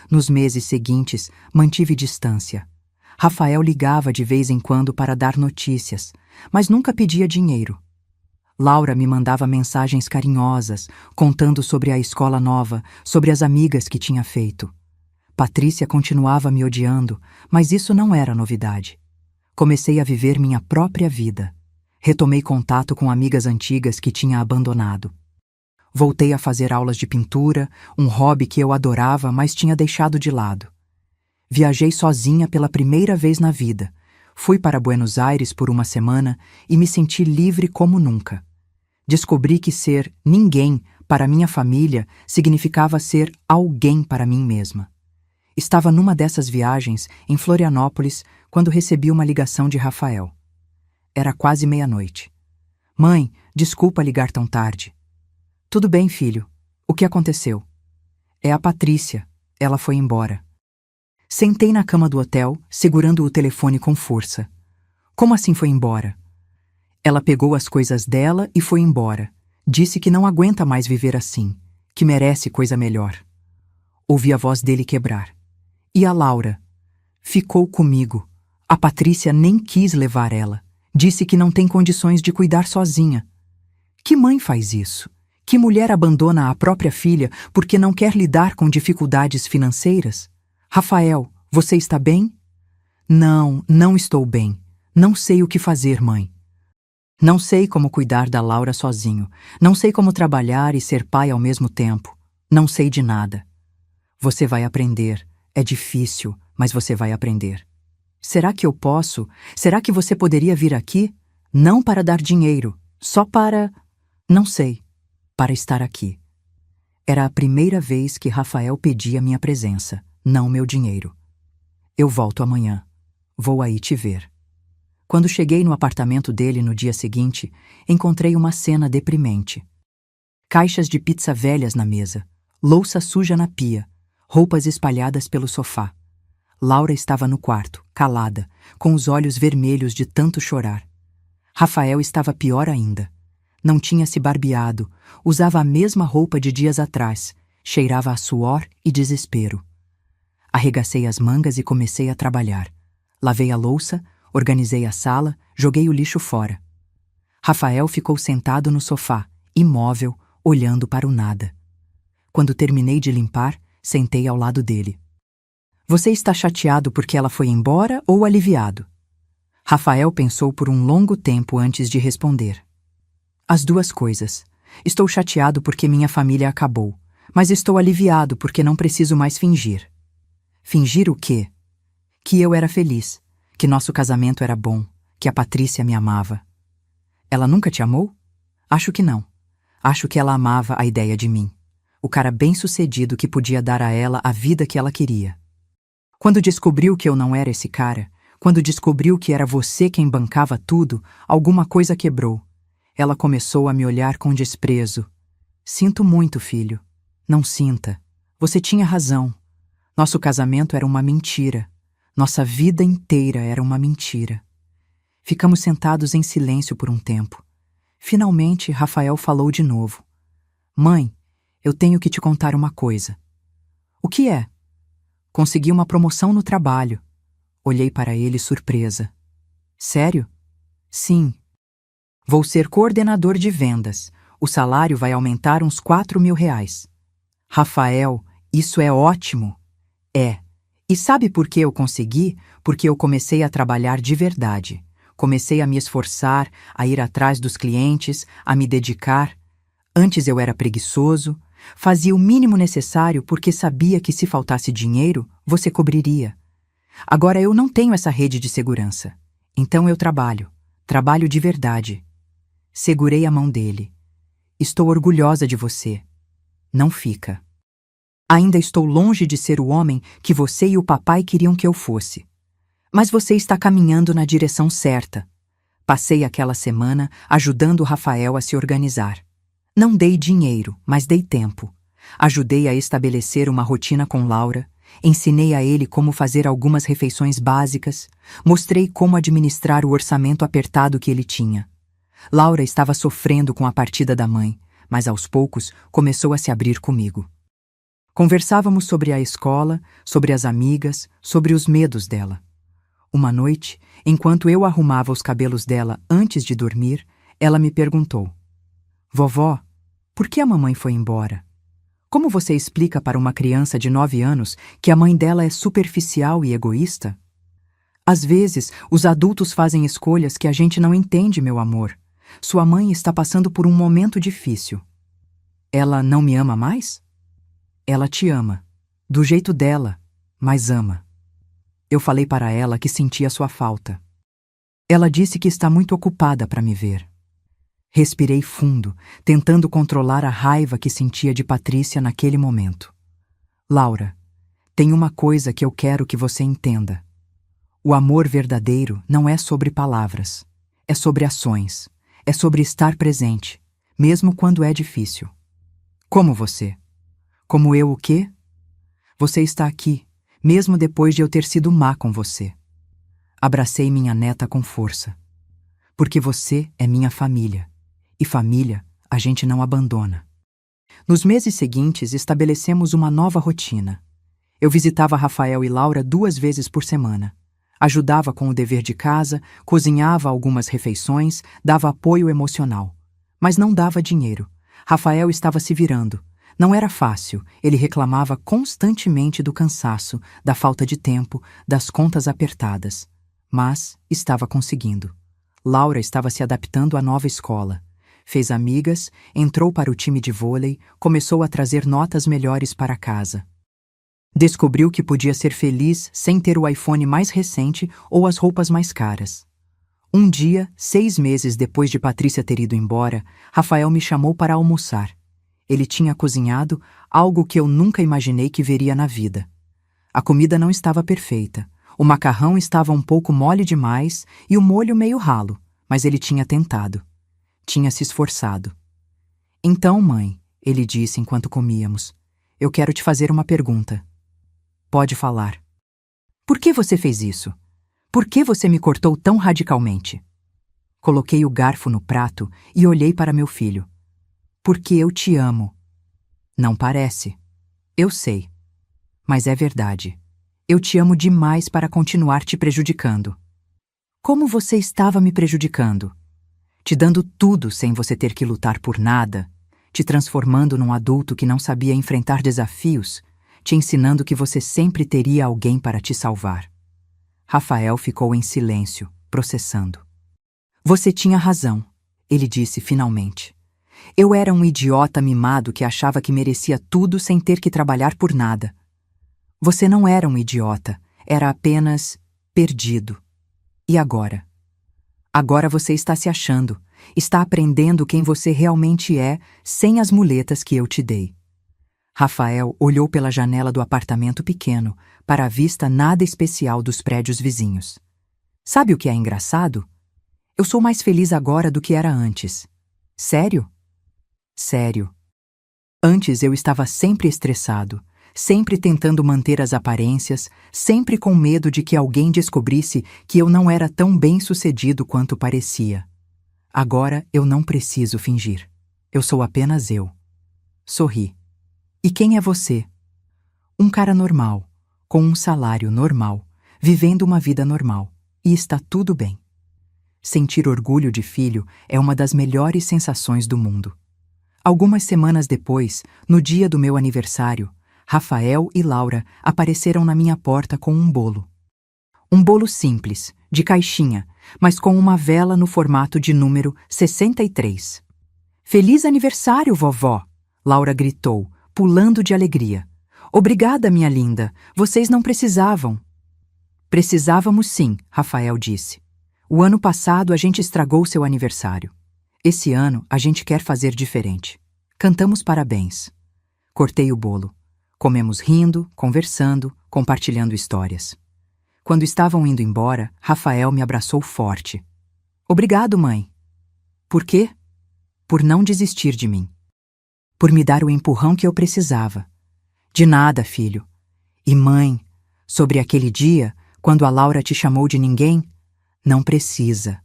Nos meses seguintes, mantive distância. Rafael ligava de vez em quando para dar notícias, mas nunca pedia dinheiro. Laura me mandava mensagens carinhosas, contando sobre a escola nova, sobre as amigas que tinha feito. Patrícia continuava me odiando, mas isso não era novidade. Comecei a viver minha própria vida. Retomei contato com amigas antigas que tinha abandonado. Voltei a fazer aulas de pintura, um hobby que eu adorava, mas tinha deixado de lado. Viajei sozinha pela primeira vez na vida. Fui para Buenos Aires por uma semana e me senti livre como nunca. Descobri que ser ninguém para minha família significava ser alguém para mim mesma. Estava numa dessas viagens, em Florianópolis, quando recebi uma ligação de Rafael. Era quase meia-noite. Mãe, desculpa ligar tão tarde. Tudo bem, filho. O que aconteceu? É a Patrícia. Ela foi embora. Sentei na cama do hotel, segurando o telefone com força. Como assim foi embora? Ela pegou as coisas dela e foi embora. Disse que não aguenta mais viver assim, que merece coisa melhor. Ouvi a voz dele quebrar. E a Laura? Ficou comigo. A Patrícia nem quis levar ela. Disse que não tem condições de cuidar sozinha. Que mãe faz isso? Que mulher abandona a própria filha porque não quer lidar com dificuldades financeiras? Rafael, você está bem? Não, não estou bem. Não sei o que fazer, mãe. Não sei como cuidar da Laura sozinho. Não sei como trabalhar e ser pai ao mesmo tempo. Não sei de nada. Você vai aprender. É difícil, mas você vai aprender. Será que eu posso? Será que você poderia vir aqui? Não para dar dinheiro, só para... Não sei, para estar aqui. Era a primeira vez que Rafael pedia minha presença, não meu dinheiro. Eu volto amanhã. Vou aí te ver. Quando cheguei no apartamento dele no dia seguinte, encontrei uma cena deprimente. Caixas de pizza velhas na mesa, louça suja na pia, roupas espalhadas pelo sofá. Laura estava no quarto, calada, com os olhos vermelhos de tanto chorar. Rafael estava pior ainda. Não tinha se barbeado, usava a mesma roupa de dias atrás, cheirava a suor e desespero. Arregacei as mangas e comecei a trabalhar. Lavei a louça, organizei a sala, joguei o lixo fora. Rafael ficou sentado no sofá, imóvel, olhando para o nada. Quando terminei de limpar, sentei ao lado dele. Você está chateado porque ela foi embora ou aliviado? Rafael pensou por um longo tempo antes de responder. As duas coisas. Estou chateado porque minha família acabou, mas estou aliviado porque não preciso mais fingir. Fingir o quê? Que eu era feliz, que nosso casamento era bom, que a Patrícia me amava. Ela nunca te amou? Acho que não. Acho que ela amava a ideia de mim, o cara bem-sucedido que podia dar a ela a vida que ela queria. Quando descobriu que eu não era esse cara, quando descobriu que era você quem bancava tudo, alguma coisa quebrou. Ela começou a me olhar com desprezo. Sinto muito, filho. Não sinta. Você tinha razão. Nosso casamento era uma mentira. Nossa vida inteira era uma mentira. Ficamos sentados em silêncio por um tempo. Finalmente, Rafael falou de novo. Mãe, eu tenho que te contar uma coisa. O que é? Consegui uma promoção no trabalho. Olhei para ele surpresa. Sério? Sim. Vou ser coordenador de vendas. O salário vai aumentar uns R$ 4.000. Rafael, isso é ótimo. É. E sabe por que eu consegui? Porque eu comecei a trabalhar de verdade. Comecei a me esforçar, a ir atrás dos clientes, a me dedicar. Antes eu era preguiçoso, fazia o mínimo necessário porque sabia que se faltasse dinheiro, você cobriria. Agora eu não tenho essa rede de segurança. Então eu trabalho de verdade. Segurei a mão dele. Estou orgulhosa de você. Não fica. Ainda estou longe de ser o homem que você e o papai queriam que eu fosse. Mas você está caminhando na direção certa. Passei aquela semana ajudando o Rafael a se organizar. Não dei dinheiro, mas dei tempo. Ajudei a estabelecer uma rotina com Laura, ensinei a ele como fazer algumas refeições básicas, mostrei como administrar o orçamento apertado que ele tinha. Laura estava sofrendo com a partida da mãe, mas aos poucos começou a se abrir comigo. Conversávamos sobre a escola, sobre as amigas, sobre os medos dela. Uma noite, enquanto eu arrumava os cabelos dela antes de dormir, ela me perguntou: Vovó, por que a mamãe foi embora? Como você explica para uma criança de 9 anos que a mãe dela é superficial e egoísta? Às vezes, os adultos fazem escolhas que a gente não entende, meu amor. Sua mãe está passando por um momento difícil. Ela não me ama mais? Ela te ama, do jeito dela, mas ama. Eu falei para ela que sentia sua falta. Ela disse que está muito ocupada para me ver. Respirei fundo, tentando controlar a raiva que sentia de Patrícia naquele momento. Laura, tem uma coisa que eu quero que você entenda. O amor verdadeiro não é sobre palavras, é sobre ações, é sobre estar presente, mesmo quando é difícil. Como você? Como eu o quê? Você está aqui, mesmo depois de eu ter sido má com você. Abracei minha neta com força. Porque você é minha família. E família a gente não abandona. Nos meses seguintes, estabelecemos uma nova rotina. Eu visitava Rafael e Laura 2 vezes por semana. Ajudava com o dever de casa, cozinhava algumas refeições, dava apoio emocional. Mas não dava dinheiro. Rafael estava se virando. Não era fácil, ele reclamava constantemente do cansaço, da falta de tempo, das contas apertadas. Mas estava conseguindo. Laura estava se adaptando à nova escola. Fez amigas, entrou para o time de vôlei, começou a trazer notas melhores para casa. Descobriu que podia ser feliz sem ter o iPhone mais recente ou as roupas mais caras. Um dia, 6 meses depois de Patrícia ter ido embora, Rafael me chamou para almoçar. Ele tinha cozinhado algo que eu nunca imaginei que veria na vida. A comida não estava perfeita. O macarrão estava um pouco mole demais e o molho meio ralo, mas ele tinha tentado. Tinha se esforçado. Então, mãe, ele disse enquanto comíamos, eu quero te fazer uma pergunta. Pode falar. Por que você fez isso? Por que você me cortou tão radicalmente? Coloquei o garfo no prato e olhei para meu filho. Porque eu te amo. Não parece. Eu sei. Mas é verdade. Eu te amo demais para continuar te prejudicando. Como você estava me prejudicando? Te dando tudo sem você ter que lutar por nada, te transformando num adulto que não sabia enfrentar desafios, te ensinando que você sempre teria alguém para te salvar. Rafael ficou em silêncio, processando. Você tinha razão. ele disse finalmente. Eu era um idiota mimado que achava que merecia tudo sem ter que trabalhar por nada. Você não era um idiota, era apenas perdido. E agora? Agora você está se achando, está aprendendo quem você realmente é sem as muletas que eu te dei. Rafael olhou pela janela do apartamento pequeno, para a vista nada especial dos prédios vizinhos. Sabe o que é engraçado? Eu sou mais feliz agora do que era antes. Sério? Sério. Antes eu estava sempre estressado, sempre tentando manter as aparências, sempre com medo de que alguém descobrisse que eu não era tão bem-sucedido quanto parecia. Agora eu não preciso fingir. Eu sou apenas eu. Sorri. E quem é você? Um cara normal, com um salário normal, vivendo uma vida normal, e está tudo bem. Sentir orgulho de filho é uma das melhores sensações do mundo. Algumas semanas depois, no dia do meu aniversário, Rafael e Laura apareceram na minha porta com um bolo. Um bolo simples, de caixinha, mas com uma vela no formato de número 63. Feliz aniversário, vovó! Laura gritou, pulando de alegria. Obrigada, minha linda, vocês não precisavam. Precisávamos sim, Rafael disse. O ano passado a gente estragou seu aniversário. Esse ano a gente quer fazer diferente. Cantamos parabéns. Cortei o bolo. Comemos rindo, conversando, compartilhando histórias. Quando estavam indo embora, Rafael me abraçou forte. Obrigado, mãe. Por quê? Por não desistir de mim. Por me dar o empurrão que eu precisava. De nada, filho. E mãe, sobre aquele dia, quando a Laura te chamou de ninguém? Não precisa.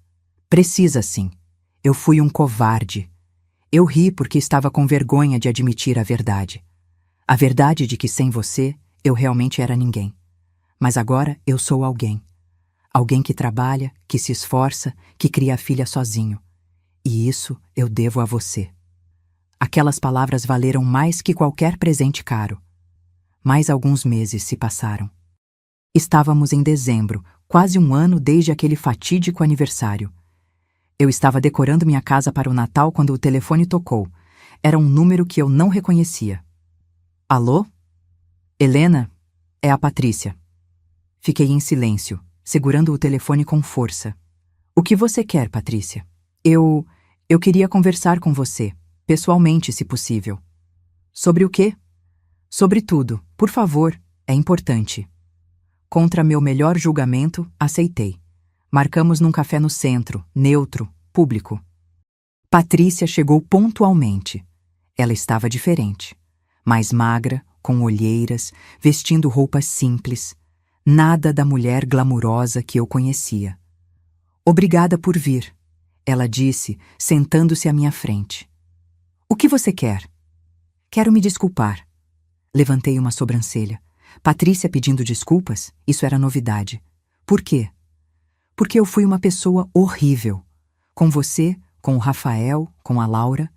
Precisa sim. Eu fui um covarde. Eu ri porque estava com vergonha de admitir a verdade. A verdade de que sem você, eu realmente era ninguém. Mas agora eu sou alguém. Alguém que trabalha, que se esforça, que cria a filha sozinho. E isso eu devo a você. Aquelas palavras valeram mais que qualquer presente caro. Mais alguns meses se passaram. Estávamos em dezembro, quase um ano desde aquele fatídico aniversário. Eu estava decorando minha casa para o Natal quando o telefone tocou. Era um número que eu não reconhecia. Alô? Helena? É a Patrícia. Fiquei em silêncio, segurando o telefone com força. O que você quer, Patrícia? Eu queria conversar com você, pessoalmente, se possível. Sobre o quê? Sobre tudo, por favor, é importante. Contra meu melhor julgamento, aceitei. Marcamos num café no centro, neutro, público. Patrícia chegou pontualmente. Ela estava diferente. Mais magra, com olheiras, vestindo roupas simples. Nada da mulher glamurosa que eu conhecia. Obrigada por vir, ela disse, sentando-se à minha frente. O que você quer? Quero me desculpar. Levantei uma sobrancelha. Patrícia pedindo desculpas? Isso era novidade. Por quê? Porque eu fui uma pessoa horrível. Com você, com o Rafael, com a Laura.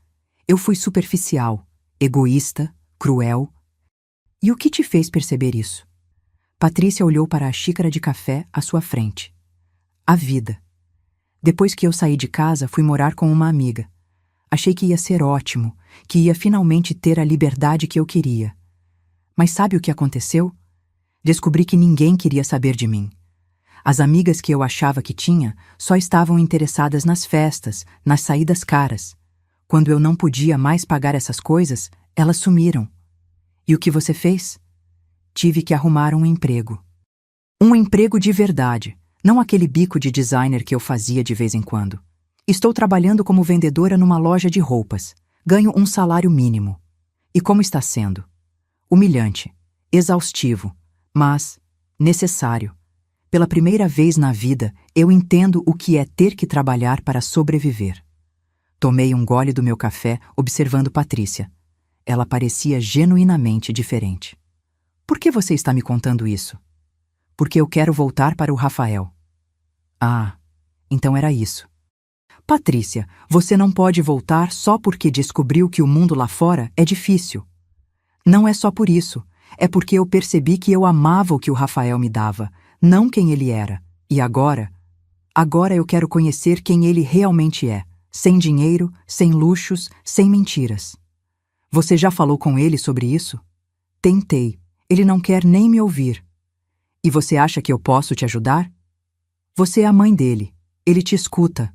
Eu fui superficial, egoísta, cruel. E o que te fez perceber isso? Patrícia olhou para a xícara de café à sua frente. A vida. Depois que eu saí de casa, fui morar com uma amiga. Achei que ia ser ótimo, que ia finalmente ter a liberdade que eu queria. Mas sabe o que aconteceu? Descobri que ninguém queria saber de mim. As amigas que eu achava que tinha só estavam interessadas nas festas, nas saídas caras. Quando eu não podia mais pagar essas coisas, elas sumiram. E o que você fez? Tive que arrumar um emprego. Um emprego de verdade, não aquele bico de designer que eu fazia de vez em quando. Estou trabalhando como vendedora numa loja de roupas. Ganho um salário mínimo. E como está sendo? Humilhante, exaustivo, mas necessário. Pela primeira vez na vida, eu entendo o que é ter que trabalhar para sobreviver. Tomei um gole do meu café, observando Patrícia. Ela parecia genuinamente diferente. Por que você está me contando isso? Porque eu quero voltar para o Rafael. Ah, então era isso. Patrícia, você não pode voltar só porque descobriu que o mundo lá fora é difícil. Não é só por isso. É porque eu percebi que eu amava o que o Rafael me dava, não quem ele era. E agora eu quero conhecer quem ele realmente é, sem dinheiro, sem luxos, sem mentiras. Você já falou com ele sobre isso? Tentei. Ele não quer nem me ouvir. E você acha que eu posso te ajudar? Você é a mãe dele. Ele te escuta.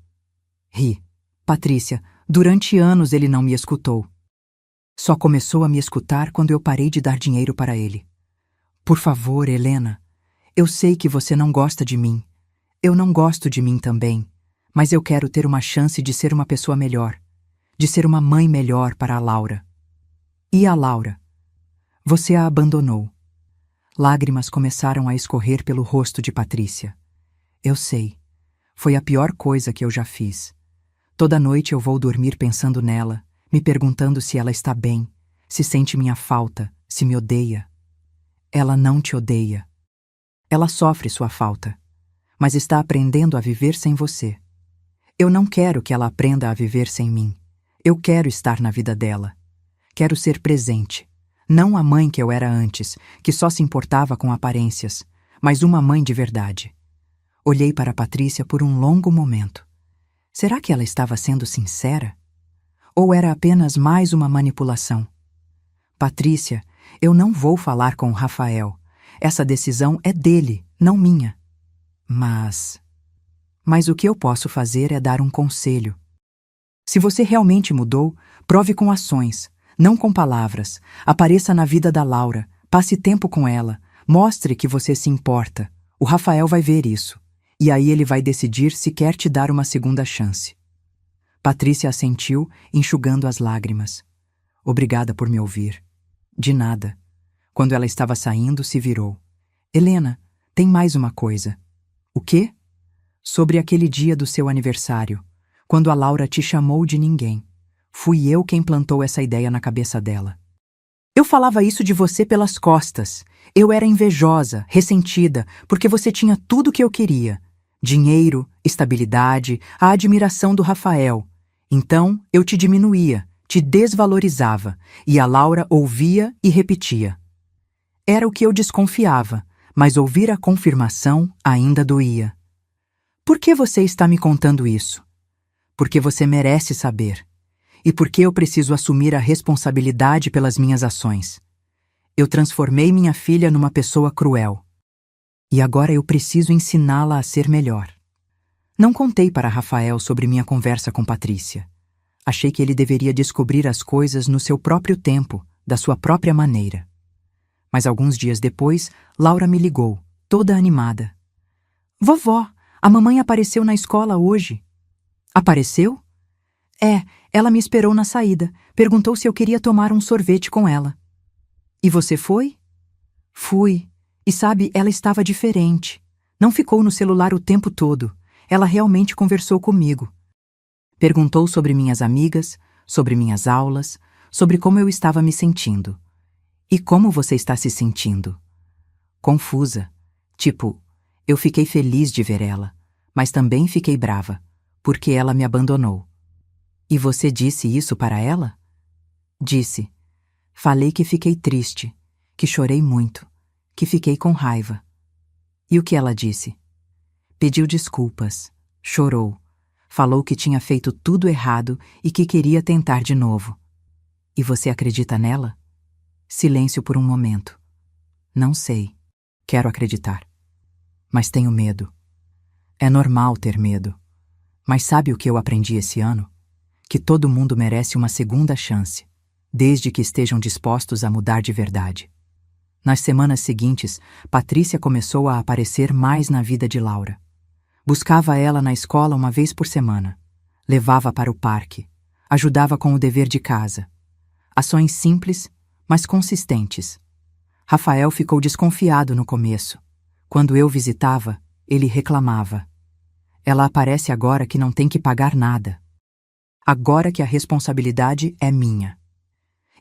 Ri. Patrícia, durante anos ele não me escutou. Só começou a me escutar quando eu parei de dar dinheiro para ele. Por favor, Helena, eu sei que você não gosta de mim. Eu não gosto de mim também, mas eu quero ter uma chance de ser uma pessoa melhor, de ser uma mãe melhor para a Laura. E a Laura? Você a abandonou. Lágrimas começaram a escorrer pelo rosto de Patrícia. Eu sei. Foi a pior coisa que eu já fiz. Toda noite eu vou dormir pensando nela, me perguntando se ela está bem, se sente minha falta, se me odeia. Ela não te odeia. Ela sofre sua falta, mas está aprendendo a viver sem você. Eu não quero que ela aprenda a viver sem mim. Eu quero estar na vida dela. Quero ser presente. Não a mãe que eu era antes, que só se importava com aparências, mas uma mãe de verdade. Olhei para Patrícia por um longo momento. Será que ela estava sendo sincera? Ou era apenas mais uma manipulação? Patrícia, eu não vou falar com o Rafael. Essa decisão é dele, não minha. Mas o que eu posso fazer é dar um conselho. Se você realmente mudou, prove com ações, não com palavras. Apareça na vida da Laura, passe tempo com ela, mostre que você se importa. O Rafael vai ver isso, e aí ele vai decidir se quer te dar uma segunda chance. Patrícia assentiu, enxugando as lágrimas. Obrigada por me ouvir. De nada. Quando ela estava saindo, se virou. Helena, tem mais uma coisa. O quê? Sobre aquele dia do seu aniversário, quando a Laura te chamou de ninguém. Fui eu quem plantou essa ideia na cabeça dela. Eu falava isso de você pelas costas. Eu era invejosa, ressentida, porque você tinha tudo o que eu queria. Dinheiro, estabilidade, a admiração do Rafael. Então, eu te diminuía, te desvalorizava, e a Laura ouvia e repetia. Era o que eu desconfiava, mas ouvir a confirmação ainda doía. Por que você está me contando isso? Porque você merece saber. E porque eu preciso assumir a responsabilidade pelas minhas ações. Eu transformei minha filha numa pessoa cruel. E agora eu preciso ensiná-la a ser melhor. Não contei para Rafael sobre minha conversa com Patrícia. Achei que ele deveria descobrir as coisas no seu próprio tempo, da sua própria maneira. Mas alguns dias depois, Laura me ligou, toda animada. Vovó, a mamãe apareceu na escola hoje. Apareceu? É, ela me esperou na saída, perguntou se eu queria tomar um sorvete com ela. E você foi? Fui. E sabe, ela estava diferente. Não ficou no celular o tempo todo. Ela realmente conversou comigo. Perguntou sobre minhas amigas, sobre minhas aulas, sobre como eu estava me sentindo. E como você está se sentindo? Confusa. Tipo, eu fiquei feliz de ver ela, mas também fiquei brava, porque ela me abandonou. E você disse isso para ela? Disse. Falei que fiquei triste, que chorei muito, que fiquei com raiva. E o que ela disse? Pediu desculpas, chorou, falou que tinha feito tudo errado e que queria tentar de novo. E você acredita nela? Silêncio por um momento. Não sei. Quero acreditar. Mas tenho medo. É normal ter medo. Mas sabe o que eu aprendi esse ano? Que todo mundo merece uma segunda chance, desde que estejam dispostos a mudar de verdade. Nas semanas seguintes, Patrícia começou a aparecer mais na vida de Laura. Buscava ela na escola uma vez por semana. Levava para o parque. Ajudava com o dever de casa. Ações simples, mas consistentes. Rafael ficou desconfiado no começo. Quando eu visitava, ele reclamava. Ela aparece agora que não tem que pagar nada. Agora que a responsabilidade é minha.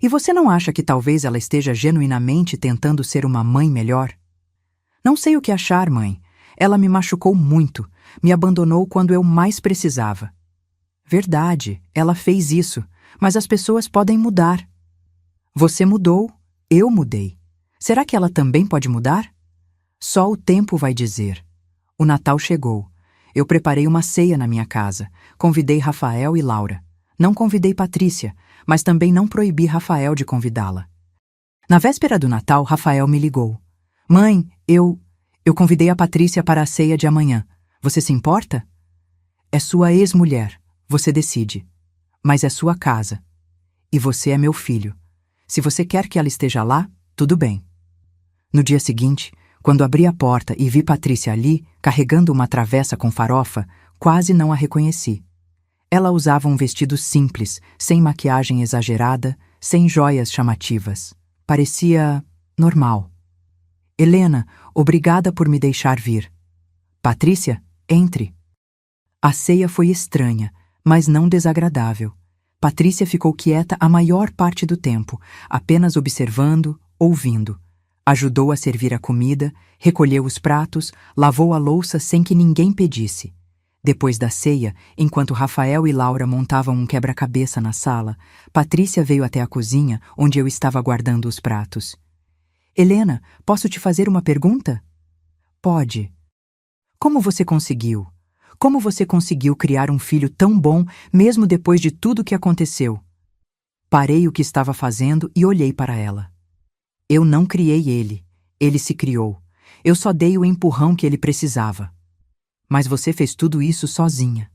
E você não acha que talvez ela esteja genuinamente tentando ser uma mãe melhor? Não sei o que achar, mãe. Ela me machucou muito, me abandonou quando eu mais precisava. Verdade, ela fez isso, mas as pessoas podem mudar. Você mudou, eu mudei. Será que ela também pode mudar? Só o tempo vai dizer. O Natal chegou. Eu preparei uma ceia na minha casa. Convidei Rafael e Laura. Não convidei Patrícia, mas também não proibi Rafael de convidá-la. Na véspera do Natal, Rafael me ligou. Mãe, eu convidei a Patrícia para a ceia de amanhã. Você se importa? É sua ex-mulher. Você decide. Mas é sua casa. E você é meu filho. Se você quer que ela esteja lá, tudo bem. No dia seguinte, quando abri a porta e vi Patrícia ali, carregando uma travessa com farofa, quase não a reconheci. Ela usava um vestido simples, sem maquiagem exagerada, sem joias chamativas. Parecia normal. Helena, obrigada por me deixar vir. Patrícia, entre. A ceia foi estranha, mas não desagradável. Patrícia ficou quieta a maior parte do tempo, apenas observando, ouvindo. Ajudou a servir a comida, recolheu os pratos, lavou a louça sem que ninguém pedisse. Depois da ceia, enquanto Rafael e Laura montavam um quebra-cabeça na sala, Patrícia veio até a cozinha, onde eu estava guardando os pratos. Helena, posso te fazer uma pergunta? Pode. Como você conseguiu? Como você conseguiu criar um filho tão bom, mesmo depois de tudo que aconteceu? Parei o que estava fazendo e olhei para ela. Eu não criei ele. Ele se criou. Eu só dei o empurrão que ele precisava. Mas você fez tudo isso sozinha.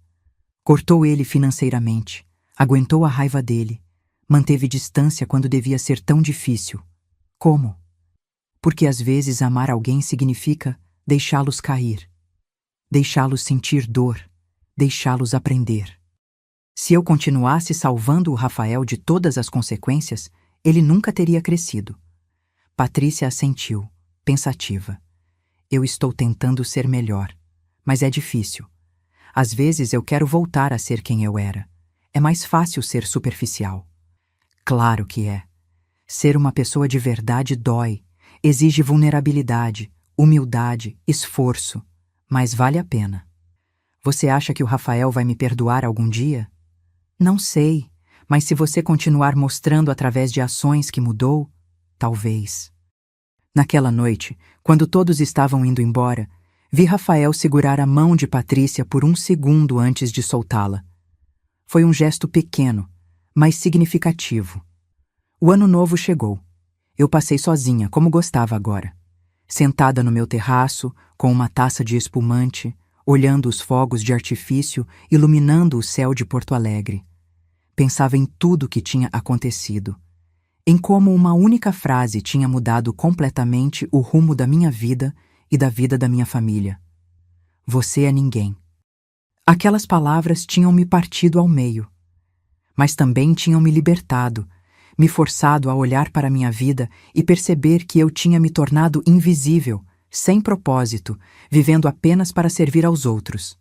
Cortou ele financeiramente. Aguentou a raiva dele. Manteve distância quando devia ser tão difícil. Como? Porque às vezes amar alguém significa deixá-los cair. Deixá-los sentir dor. Deixá-los aprender. Se eu continuasse salvando o Rafael de todas as consequências, ele nunca teria crescido. Patrícia assentiu, pensativa. Eu estou tentando ser melhor, mas é difícil. Às vezes eu quero voltar a ser quem eu era. É mais fácil ser superficial. Claro que é. Ser uma pessoa de verdade dói, exige vulnerabilidade, humildade, esforço, mas vale a pena. Você acha que o Rafael vai me perdoar algum dia? Não sei, mas se você continuar mostrando através de ações que mudou, talvez. Naquela noite, quando todos estavam indo embora, vi Rafael segurar a mão de Patrícia por um segundo antes de soltá-la. Foi um gesto pequeno, mas significativo. O ano novo chegou. Eu passei sozinha, como gostava agora. Sentada no meu terraço, com uma taça de espumante, olhando os fogos de artifício iluminando o céu de Porto Alegre. Pensava em tudo que tinha acontecido. Em como uma única frase tinha mudado completamente o rumo da minha vida e da vida da minha família. Você é ninguém. Aquelas palavras tinham me partido ao meio, mas também tinham me libertado, me forçado a olhar para minha vida e perceber que eu tinha me tornado invisível, sem propósito, vivendo apenas para servir aos outros.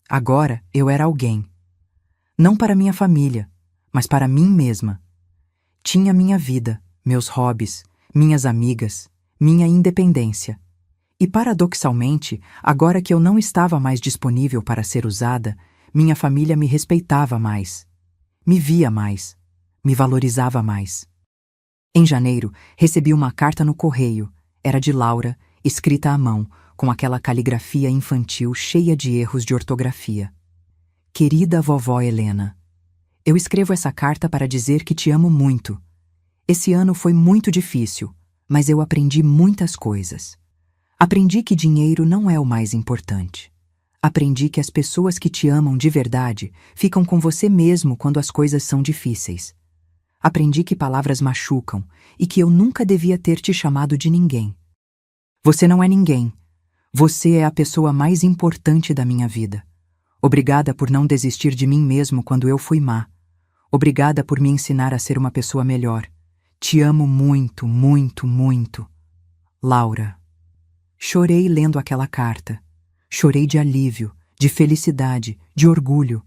Agora eu era alguém. Não para minha família, mas para mim mesma. Tinha minha vida, meus hobbies, minhas amigas, minha independência. E paradoxalmente, agora que eu não estava mais disponível para ser usada, minha família me respeitava mais, me via mais, me valorizava mais. Em janeiro, recebi uma carta no correio. Era de Laura, escrita à mão, com aquela caligrafia infantil cheia de erros de ortografia. Querida vovó Helena, eu escrevo essa carta para dizer que te amo muito. Esse ano foi muito difícil, mas eu aprendi muitas coisas. Aprendi que dinheiro não é o mais importante. Aprendi que as pessoas que te amam de verdade ficam com você mesmo quando as coisas são difíceis. Aprendi que palavras machucam e que eu nunca devia ter te chamado de ninguém. Você não é ninguém. Você é a pessoa mais importante da minha vida. Obrigada por não desistir de mim mesmo quando eu fui má. Obrigada por me ensinar a ser uma pessoa melhor. Te amo muito, muito, muito. Laura. Chorei lendo aquela carta. Chorei de alívio, de felicidade, de orgulho.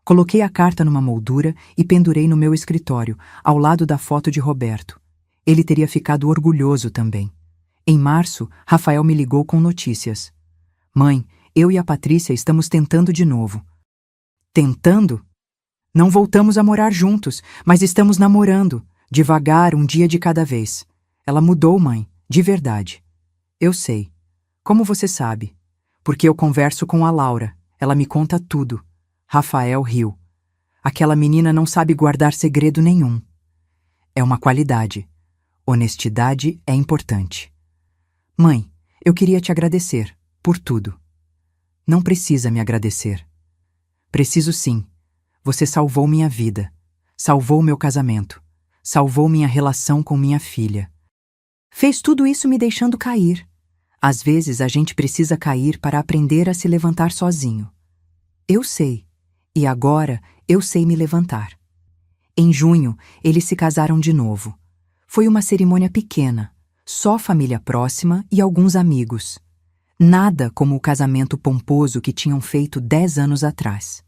Coloquei a carta numa moldura e pendurei no meu escritório, ao lado da foto de Roberto. Ele teria ficado orgulhoso também. Em março, Rafael me ligou com notícias. Mãe, eu e a Patrícia estamos tentando de novo. Tentando? Não voltamos a morar juntos, mas estamos namorando, devagar, um dia de cada vez. Ela mudou, mãe, de verdade. Eu sei. Como você sabe? Porque eu converso com a Laura. Ela me conta tudo. Rafael riu. Aquela menina não sabe guardar segredo nenhum. É uma qualidade. Honestidade é importante. Mãe, eu queria te agradecer por tudo. Não precisa me agradecer. Preciso sim. Você salvou minha vida. Salvou meu casamento. Salvou minha relação com minha filha. Fez tudo isso me deixando cair. Às vezes a gente precisa cair para aprender a se levantar sozinho. Eu sei. E agora eu sei me levantar. Em junho, eles se casaram de novo. Foi uma cerimônia pequena, só família próxima e alguns amigos. Nada como o casamento pomposo que tinham feito 10 anos atrás.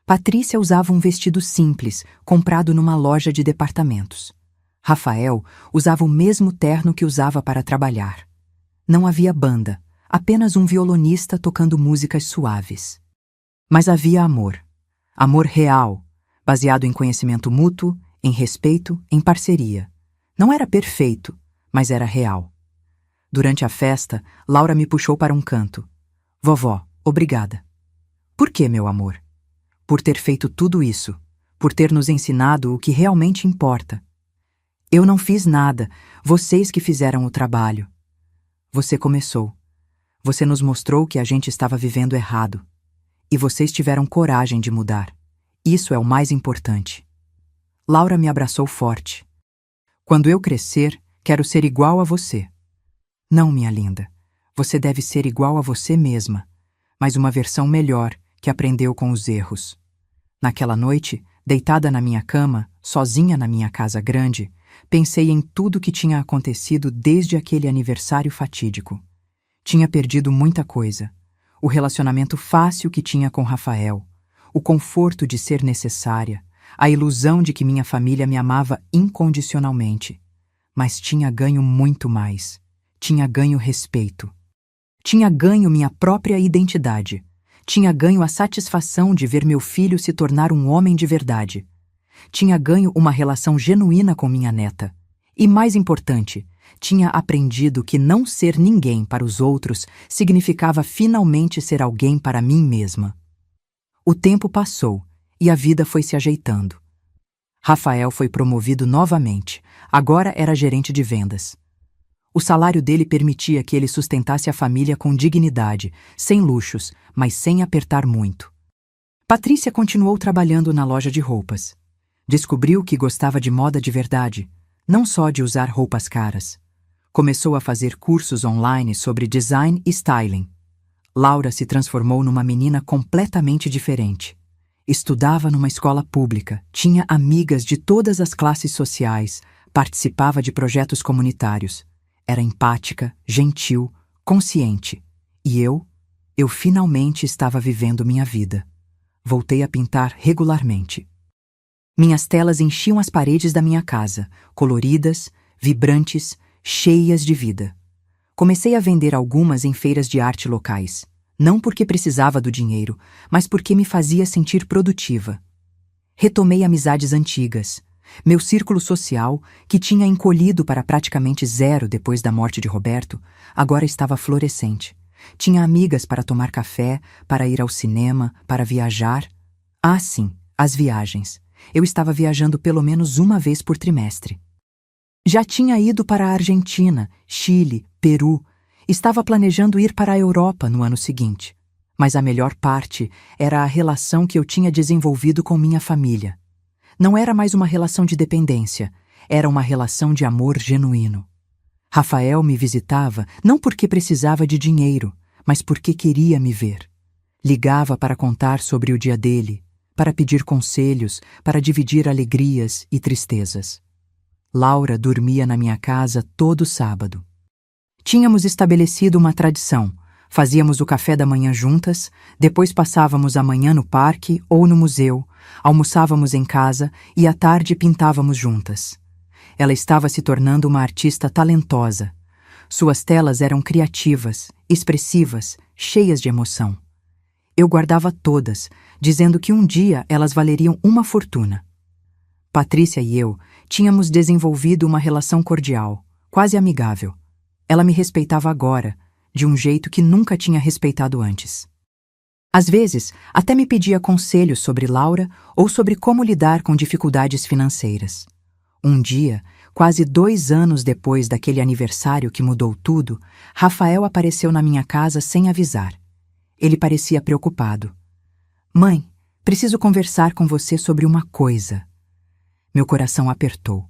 Patrícia usava um vestido simples, comprado numa loja de departamentos. Rafael usava o mesmo terno que usava para trabalhar. Não havia banda, apenas um violonista tocando músicas suaves. Mas havia amor. Amor real, baseado em conhecimento mútuo, em respeito, em parceria. Não era perfeito, mas era real. Durante a festa, Laura me puxou para um canto. Vovó, obrigada. Por quê, meu amor? Por ter feito tudo isso, por ter nos ensinado o que realmente importa. Eu não fiz nada, vocês que fizeram o trabalho. Você começou. Você nos mostrou que a gente estava vivendo errado. E vocês tiveram coragem de mudar. Isso é o mais importante. Laura me abraçou forte. Quando eu crescer, quero ser igual a você. Não, minha linda. Você deve ser igual a você mesma, mas uma versão melhor que aprendeu com os erros. Naquela noite, deitada na minha cama, sozinha na minha casa grande, pensei em tudo que tinha acontecido desde aquele aniversário fatídico. Tinha perdido muita coisa. O relacionamento fácil que tinha com Rafael, o conforto de ser necessária, a ilusão de que minha família me amava incondicionalmente. Mas tinha ganho muito mais. Tinha ganho respeito. Tinha ganho minha própria identidade. Tinha ganho a satisfação de ver meu filho se tornar um homem de verdade. Tinha ganho uma relação genuína com minha neta. E mais importante, tinha aprendido que não ser ninguém para os outros significava finalmente ser alguém para mim mesma. O tempo passou e a vida foi se ajeitando. Rafael foi promovido novamente, agora era gerente de vendas. O salário dele permitia que ele sustentasse a família com dignidade, sem luxos, mas sem apertar muito. Patrícia continuou trabalhando na loja de roupas. Descobriu que gostava de moda de verdade, não só de usar roupas caras. Começou a fazer cursos online sobre design e styling. Laura se transformou numa menina completamente diferente. Estudava numa escola pública, tinha amigas de todas as classes sociais, participava de projetos comunitários. Era empática, gentil, consciente. E eu finalmente estava vivendo minha vida. Voltei a pintar regularmente. Minhas telas enchiam as paredes da minha casa, coloridas, vibrantes, cheias de vida. Comecei a vender algumas em feiras de arte locais, não porque precisava do dinheiro, mas porque me fazia sentir produtiva. Retomei amizades antigas. Meu círculo social, que tinha encolhido para praticamente zero depois da morte de Roberto, agora estava florescente. Tinha amigas para tomar café, para ir ao cinema, para viajar. Ah, sim, as viagens. Eu estava viajando pelo menos uma vez por trimestre. Já tinha ido para a Argentina, Chile, Peru. Estava planejando ir para a Europa no ano seguinte. Mas a melhor parte era a relação que eu tinha desenvolvido com minha família. Não era mais uma relação de dependência, era uma relação de amor genuíno. Rafael me visitava não porque precisava de dinheiro, mas porque queria me ver. Ligava para contar sobre o dia dele, para pedir conselhos, para dividir alegrias e tristezas. Laura dormia na minha casa todo sábado. Tínhamos estabelecido uma tradição. Fazíamos o café da manhã juntas, depois passávamos a manhã no parque ou no museu, almoçávamos em casa e à tarde pintávamos juntas. Ela estava se tornando uma artista talentosa. Suas telas eram criativas, expressivas, cheias de emoção. Eu guardava todas, dizendo que um dia elas valeriam uma fortuna. Patrícia e eu tínhamos desenvolvido uma relação cordial, quase amigável. Ela me respeitava agora, de um jeito que nunca tinha respeitado antes. Às vezes, até me pedia conselhos sobre Laura ou sobre como lidar com dificuldades financeiras. Um dia, quase 2 anos depois daquele aniversário que mudou tudo, Rafael apareceu na minha casa sem avisar. Ele parecia preocupado. Mãe, preciso conversar com você sobre uma coisa. Meu coração apertou.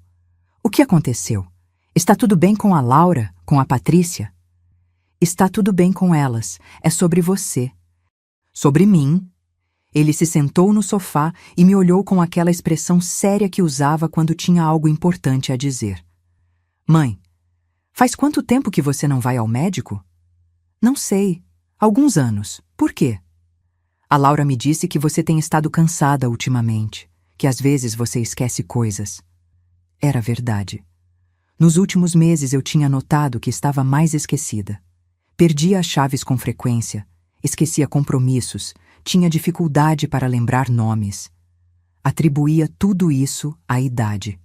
O que aconteceu? Está tudo bem com a Laura, com a Patrícia? Está tudo bem com elas, é sobre você. Sobre mim? Ele se sentou no sofá e me olhou com aquela expressão séria que usava quando tinha algo importante a dizer. Mãe, faz quanto tempo que você não vai ao médico? Não sei. Alguns anos. Por quê? A Laura me disse que você tem estado cansada ultimamente, que às vezes você esquece coisas. Era verdade. Nos últimos meses eu tinha notado que estava mais esquecida. Perdia as chaves com frequência, esquecia compromissos, tinha dificuldade para lembrar nomes. Atribuía tudo isso à idade.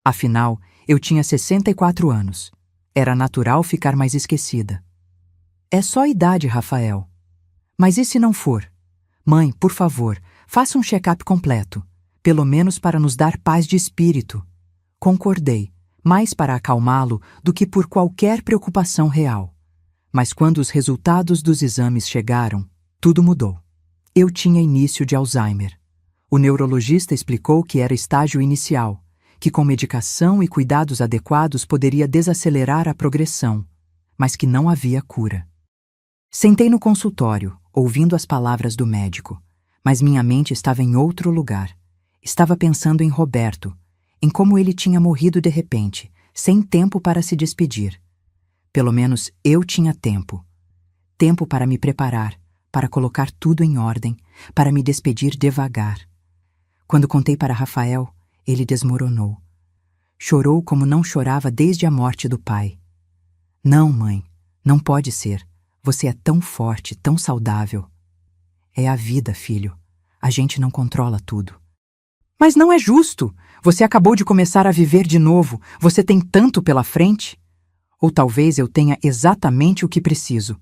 Afinal, eu tinha 64 anos. Era natural ficar mais esquecida. É só a idade, Rafael. Mas e se não for? Mãe, por favor, faça um check-up completo, pelo menos para nos dar paz de espírito. Concordei, mais para acalmá-lo do que por qualquer preocupação real. Mas quando os resultados dos exames chegaram, tudo mudou. Eu tinha início de Alzheimer. O neurologista explicou que era estágio inicial, que com medicação e cuidados adequados poderia desacelerar a progressão, mas que não havia cura. Sentei no consultório, ouvindo as palavras do médico, mas minha mente estava em outro lugar. Estava pensando em Roberto, em como ele tinha morrido de repente, sem tempo para se despedir. Pelo menos eu tinha tempo. Tempo para me preparar, para colocar tudo em ordem, para me despedir devagar. Quando contei para Rafael, ele desmoronou. Chorou como não chorava desde a morte do pai. Não, mãe, não pode ser. Você é tão forte, tão saudável. É a vida, filho. A gente não controla tudo. Mas não é justo! Você acabou de começar a viver de novo. Você tem tanto pela frente. Ou talvez eu tenha exatamente o que preciso.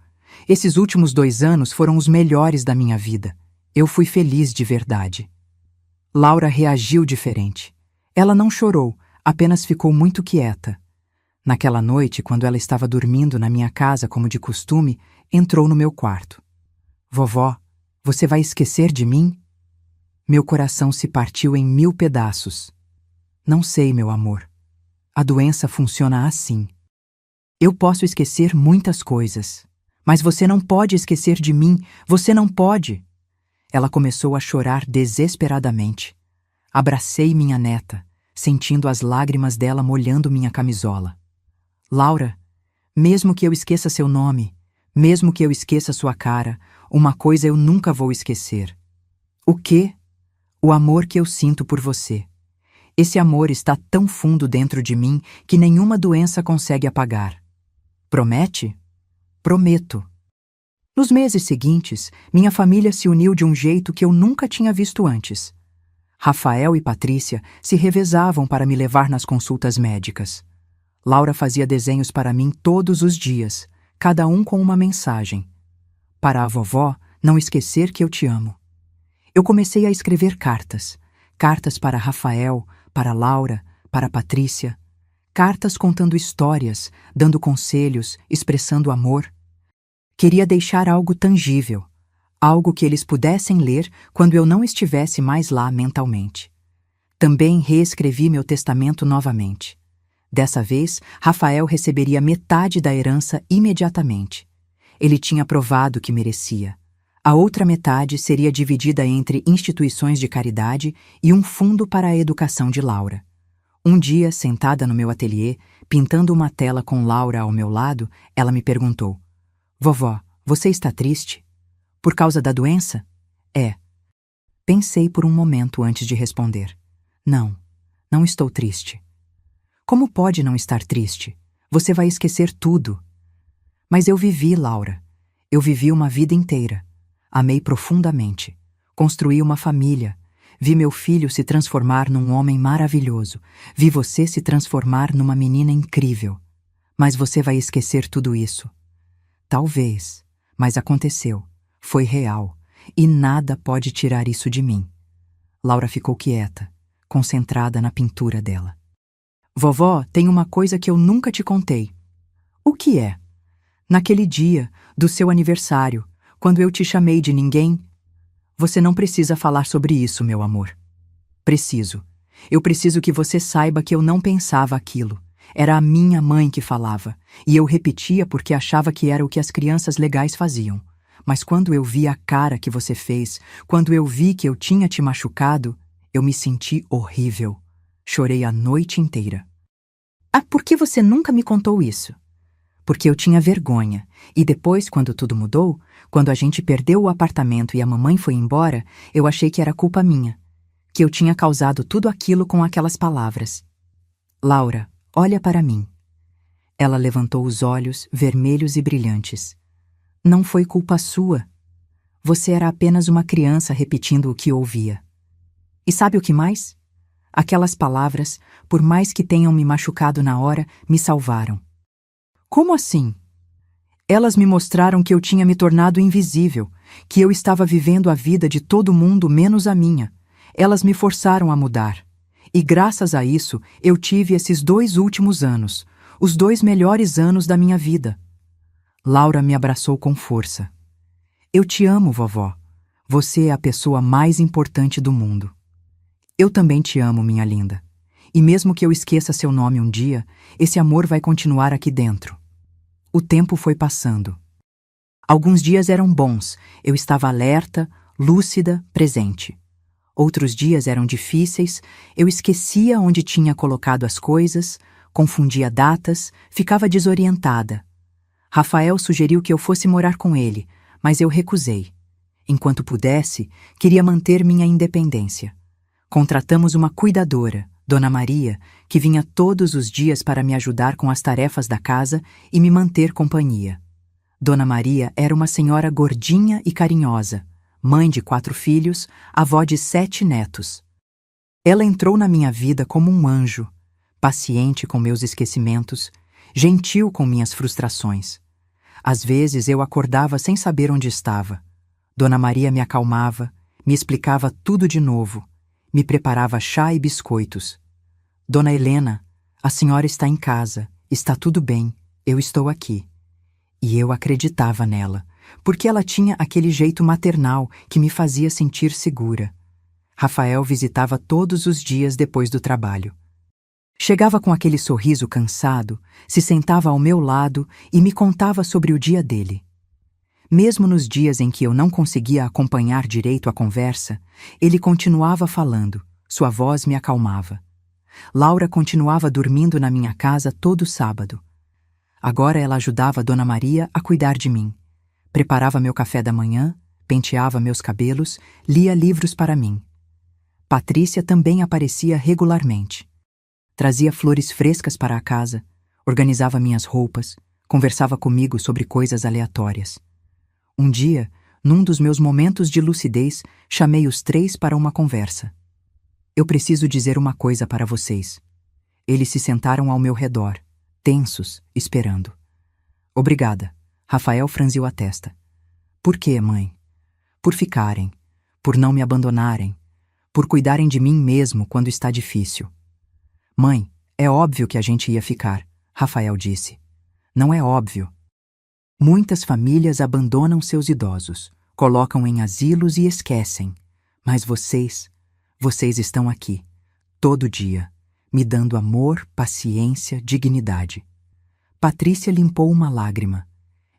Esses últimos 2 anos foram os melhores da minha vida. Eu fui feliz de verdade. Laura reagiu diferente. Ela não chorou, apenas ficou muito quieta. Naquela noite, quando ela estava dormindo na minha casa como de costume, entrou no meu quarto. Vovó, você vai esquecer de mim? Meu coração se partiu em 1000 pedaços. Não sei, meu amor. A doença funciona assim. Eu posso esquecer muitas coisas, mas você não pode esquecer de mim, você não pode. Ela começou a chorar desesperadamente. Abracei minha neta, sentindo as lágrimas dela molhando minha camisola. Laura, mesmo que eu esqueça seu nome, mesmo que eu esqueça sua cara, uma coisa eu nunca vou esquecer. O quê? O amor que eu sinto por você. Esse amor está tão fundo dentro de mim que nenhuma doença consegue apagar. Promete? Prometo. Nos meses seguintes, minha família se uniu de um jeito que eu nunca tinha visto antes. Rafael e Patrícia se revezavam para me levar nas consultas médicas. Laura fazia desenhos para mim todos os dias, cada um com uma mensagem. Para a vovó, não esquecer que eu te amo. Eu comecei a escrever cartas. Cartas para Rafael, para Laura, para Patrícia. Cartas contando histórias, dando conselhos, expressando amor. Queria deixar algo tangível, algo que eles pudessem ler quando eu não estivesse mais lá mentalmente. Também reescrevi meu testamento novamente. Dessa vez, Rafael receberia metade da herança imediatamente. Ele tinha provado que merecia. A outra metade seria dividida entre instituições de caridade e um fundo para a educação de Laura. Um dia, sentada no meu ateliê, pintando uma tela com Laura ao meu lado, ela me perguntou: Vovó, você está triste? Por causa da doença? É. Pensei por um momento antes de responder. Não, não estou triste. Como pode não estar triste? Você vai esquecer tudo. Mas eu vivi, Laura. Eu vivi uma vida inteira. Amei profundamente. Construí uma família. Vi meu filho se transformar num homem maravilhoso. Vi você se transformar numa menina incrível. Mas você vai esquecer tudo isso. Talvez, mas aconteceu. Foi real. e nada pode tirar isso de mim. Laura ficou quieta, concentrada na pintura dela. Vovó, tem uma coisa que eu nunca te contei. O que é? Naquele dia, do seu aniversário, quando eu te chamei de ninguém... Você não precisa falar sobre isso, meu amor. Preciso. Eu preciso que você saiba que eu não pensava aquilo. Era a minha mãe que falava, e eu repetia porque achava que era o que as crianças legais faziam. Mas quando eu vi a cara que você fez, quando eu vi que eu tinha te machucado, eu me senti horrível. Chorei a noite inteira. Ah, por que você nunca me contou isso? Porque eu tinha vergonha, e depois, quando tudo mudou, quando a gente perdeu o apartamento e a mamãe foi embora, eu achei que era culpa minha, que eu tinha causado tudo aquilo com aquelas palavras. Laura, olha para mim. Ela levantou os olhos, vermelhos e brilhantes. Não foi culpa sua. Você era apenas uma criança repetindo o que ouvia. E sabe o que mais? Aquelas palavras, por mais que tenham me machucado na hora, me salvaram. Como assim? Elas me mostraram que eu tinha me tornado invisível, que eu estava vivendo a vida de todo mundo menos a minha. Elas me forçaram a mudar. E graças a isso, eu tive esses 2 últimos anos, os 2 melhores anos da minha vida. Laura me abraçou com força. Eu te amo, vovó. Você é a pessoa mais importante do mundo. Eu também te amo, minha linda. E mesmo que eu esqueça seu nome um dia, esse amor vai continuar aqui dentro. O tempo foi passando. Alguns dias eram bons, eu estava alerta, lúcida, presente. Outros dias eram difíceis, eu esquecia onde tinha colocado as coisas, confundia datas, ficava desorientada. Rafael sugeriu que eu fosse morar com ele, mas eu recusei. Enquanto pudesse, queria manter minha independência. Contratamos uma cuidadora, Dona Maria, que vinha todos os dias para me ajudar com as tarefas da casa e me manter companhia. Dona Maria era uma senhora gordinha e carinhosa, mãe de 4 filhos, avó de 7 netos. Ela entrou na minha vida como um anjo, paciente com meus esquecimentos, gentil com minhas frustrações. Às vezes eu acordava sem saber onde estava. Dona Maria me acalmava, me explicava tudo de novo, me preparava chá e biscoitos. Dona Helena, a senhora está em casa, está tudo bem, eu estou aqui. E eu acreditava nela, porque ela tinha aquele jeito maternal que me fazia sentir segura. Rafael visitava todos os dias depois do trabalho. Chegava com aquele sorriso cansado, se sentava ao meu lado e me contava sobre o dia dele. Mesmo nos dias em que eu não conseguia acompanhar direito a conversa, ele continuava falando, sua voz me acalmava. Laura continuava dormindo na minha casa todo sábado. Agora ela ajudava Dona Maria a cuidar de mim. Preparava meu café da manhã, penteava meus cabelos, lia livros para mim. Patrícia também aparecia regularmente. Trazia flores frescas para a casa, organizava minhas roupas, conversava comigo sobre coisas aleatórias. Um dia, num dos meus momentos de lucidez, chamei os 3 para uma conversa. Eu preciso dizer uma coisa para vocês. Eles se sentaram ao meu redor, tensos, esperando. Obrigada. Rafael franziu a testa. Por quê, mãe? Por ficarem, por não me abandonarem, por cuidarem de mim mesmo quando está difícil. Mãe, é óbvio que a gente ia ficar, Rafael disse. Não é óbvio. Muitas famílias abandonam seus idosos, colocam em asilos e esquecem. Mas vocês estão aqui, todo dia, me dando amor, paciência, dignidade. Patrícia limpou uma lágrima.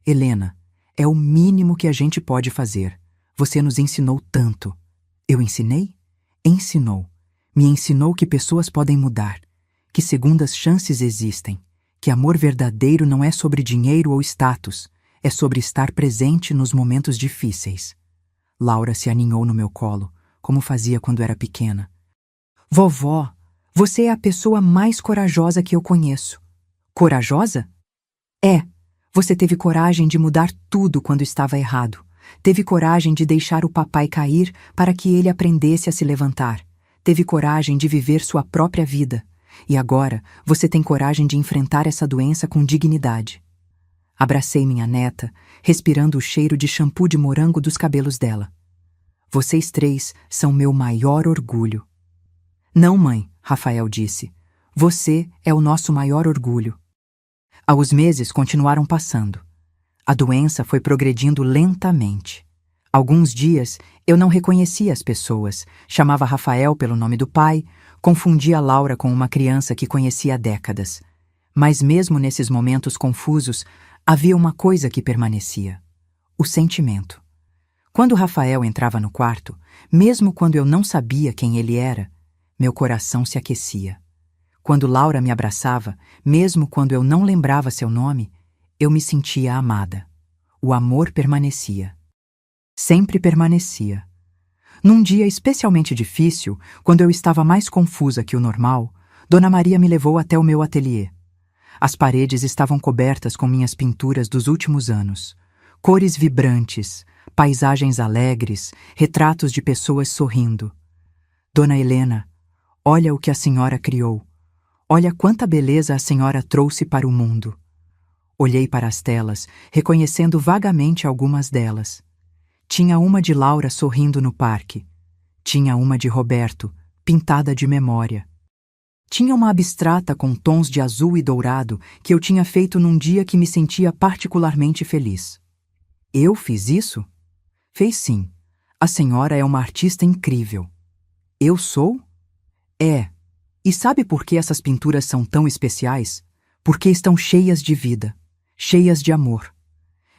Helena, é o mínimo que a gente pode fazer. Você nos ensinou tanto. Eu ensinei? Ensinou. Me ensinou que pessoas podem mudar, que segundas chances existem, que amor verdadeiro não é sobre dinheiro ou status, é sobre estar presente nos momentos difíceis. Laura se aninhou no meu colo, como fazia quando era pequena. Vovó, você é a pessoa mais corajosa que eu conheço. Corajosa? É. Você teve coragem de mudar tudo quando estava errado. Teve coragem de deixar o papai cair para que ele aprendesse a se levantar. Teve coragem de viver sua própria vida. E agora você tem coragem de enfrentar essa doença com dignidade. Abracei minha neta, respirando o cheiro de shampoo de morango dos cabelos dela. Vocês três são meu maior orgulho. Não, mãe, Rafael disse. Você é o nosso maior orgulho. Os meses continuaram passando. A doença foi progredindo lentamente. Alguns dias eu não reconhecia as pessoas, chamava Rafael pelo nome do pai, confundia Laura com uma criança que conhecia há décadas. Mas mesmo nesses momentos confusos, havia uma coisa que permanecia: o sentimento. Quando Rafael entrava no quarto, mesmo quando eu não sabia quem ele era, meu coração se aquecia. Quando Laura me abraçava, mesmo quando eu não lembrava seu nome, eu me sentia amada. O amor permanecia. Sempre permanecia. Num dia especialmente difícil, quando eu estava mais confusa que o normal, Dona Maria me levou até o meu ateliê. As paredes estavam cobertas com minhas pinturas dos últimos anos. Cores vibrantes, paisagens alegres, retratos de pessoas sorrindo. Dona Helena, olha o que a senhora criou. Olha quanta beleza a senhora trouxe para o mundo. Olhei para as telas, reconhecendo vagamente algumas delas. Tinha uma de Laura sorrindo no parque. Tinha uma de Roberto, pintada de memória. Tinha uma abstrata com tons de azul e dourado que eu tinha feito num dia que me sentia particularmente feliz. Eu fiz isso? Fez sim. A senhora é uma artista incrível. Eu sou? É. E sabe por que essas pinturas são tão especiais? Porque estão cheias de vida, cheias de amor.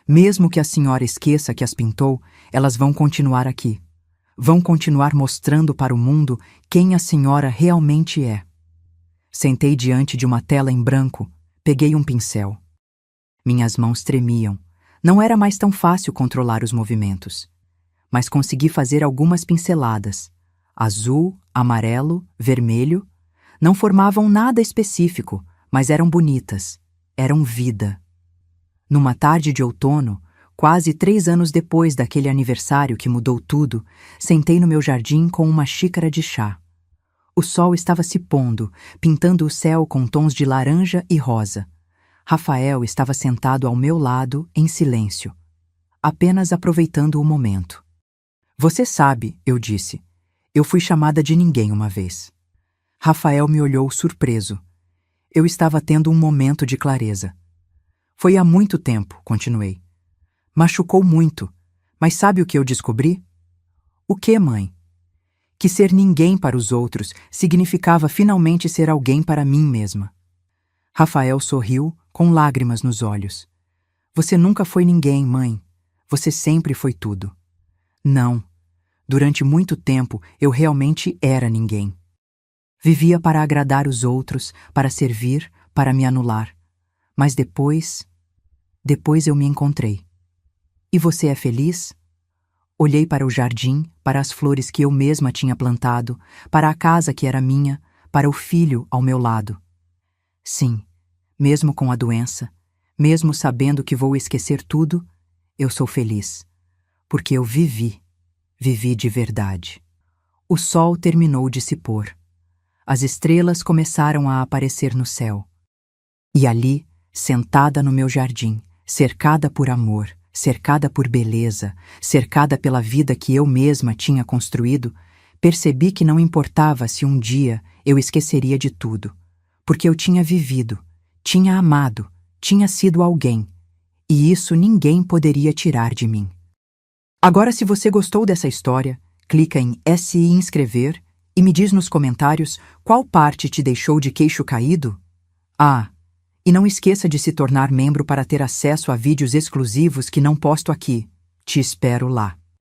Mesmo que a senhora esqueça que as pintou, elas vão continuar aqui. Vão continuar mostrando para o mundo quem a senhora realmente é. Sentei diante de uma tela em branco, peguei um pincel. Minhas mãos tremiam. Não era mais tão fácil controlar os movimentos. Mas consegui fazer algumas pinceladas. Azul, amarelo, vermelho. Não formavam nada específico, mas eram bonitas. Eram vida. Numa tarde de outono, quase 3 anos depois daquele aniversário que mudou tudo, sentei no meu jardim com uma xícara de chá. O sol estava se pondo, pintando o céu com tons de laranja e rosa. Rafael estava sentado ao meu lado, em silêncio, apenas aproveitando o momento. Você sabe, eu disse, eu fui chamada de ninguém uma vez. Rafael me olhou surpreso. Eu estava tendo um momento de clareza. Foi há muito tempo, continuei. Machucou muito, mas sabe o que eu descobri? O que, mãe? Que ser ninguém para os outros significava finalmente ser alguém para mim mesma. Rafael sorriu, com lágrimas nos olhos. Você nunca foi ninguém, mãe. Você sempre foi tudo. Não. Durante muito tempo eu realmente era ninguém. Vivia para agradar os outros, para servir, para me anular. Mas depois eu me encontrei. E você é feliz? Olhei para o jardim, para as flores que eu mesma tinha plantado, para a casa que era minha, para o filho ao meu lado. Sim, mesmo com a doença, mesmo sabendo que vou esquecer tudo, eu sou feliz. Porque eu vivi de verdade. O sol terminou de se pôr. As estrelas começaram a aparecer no céu. E ali, sentada no meu jardim, cercada por amor, cercada por beleza, cercada pela vida que eu mesma tinha construído, percebi que não importava se um dia eu esqueceria de tudo, porque eu tinha vivido, tinha amado, tinha sido alguém, e isso ninguém poderia tirar de mim. Agora, se você gostou dessa história, clica em se inscrever e me diz nos comentários qual parte te deixou de queixo caído. E não esqueça de se tornar membro para ter acesso a vídeos exclusivos que não posto aqui. Te espero lá.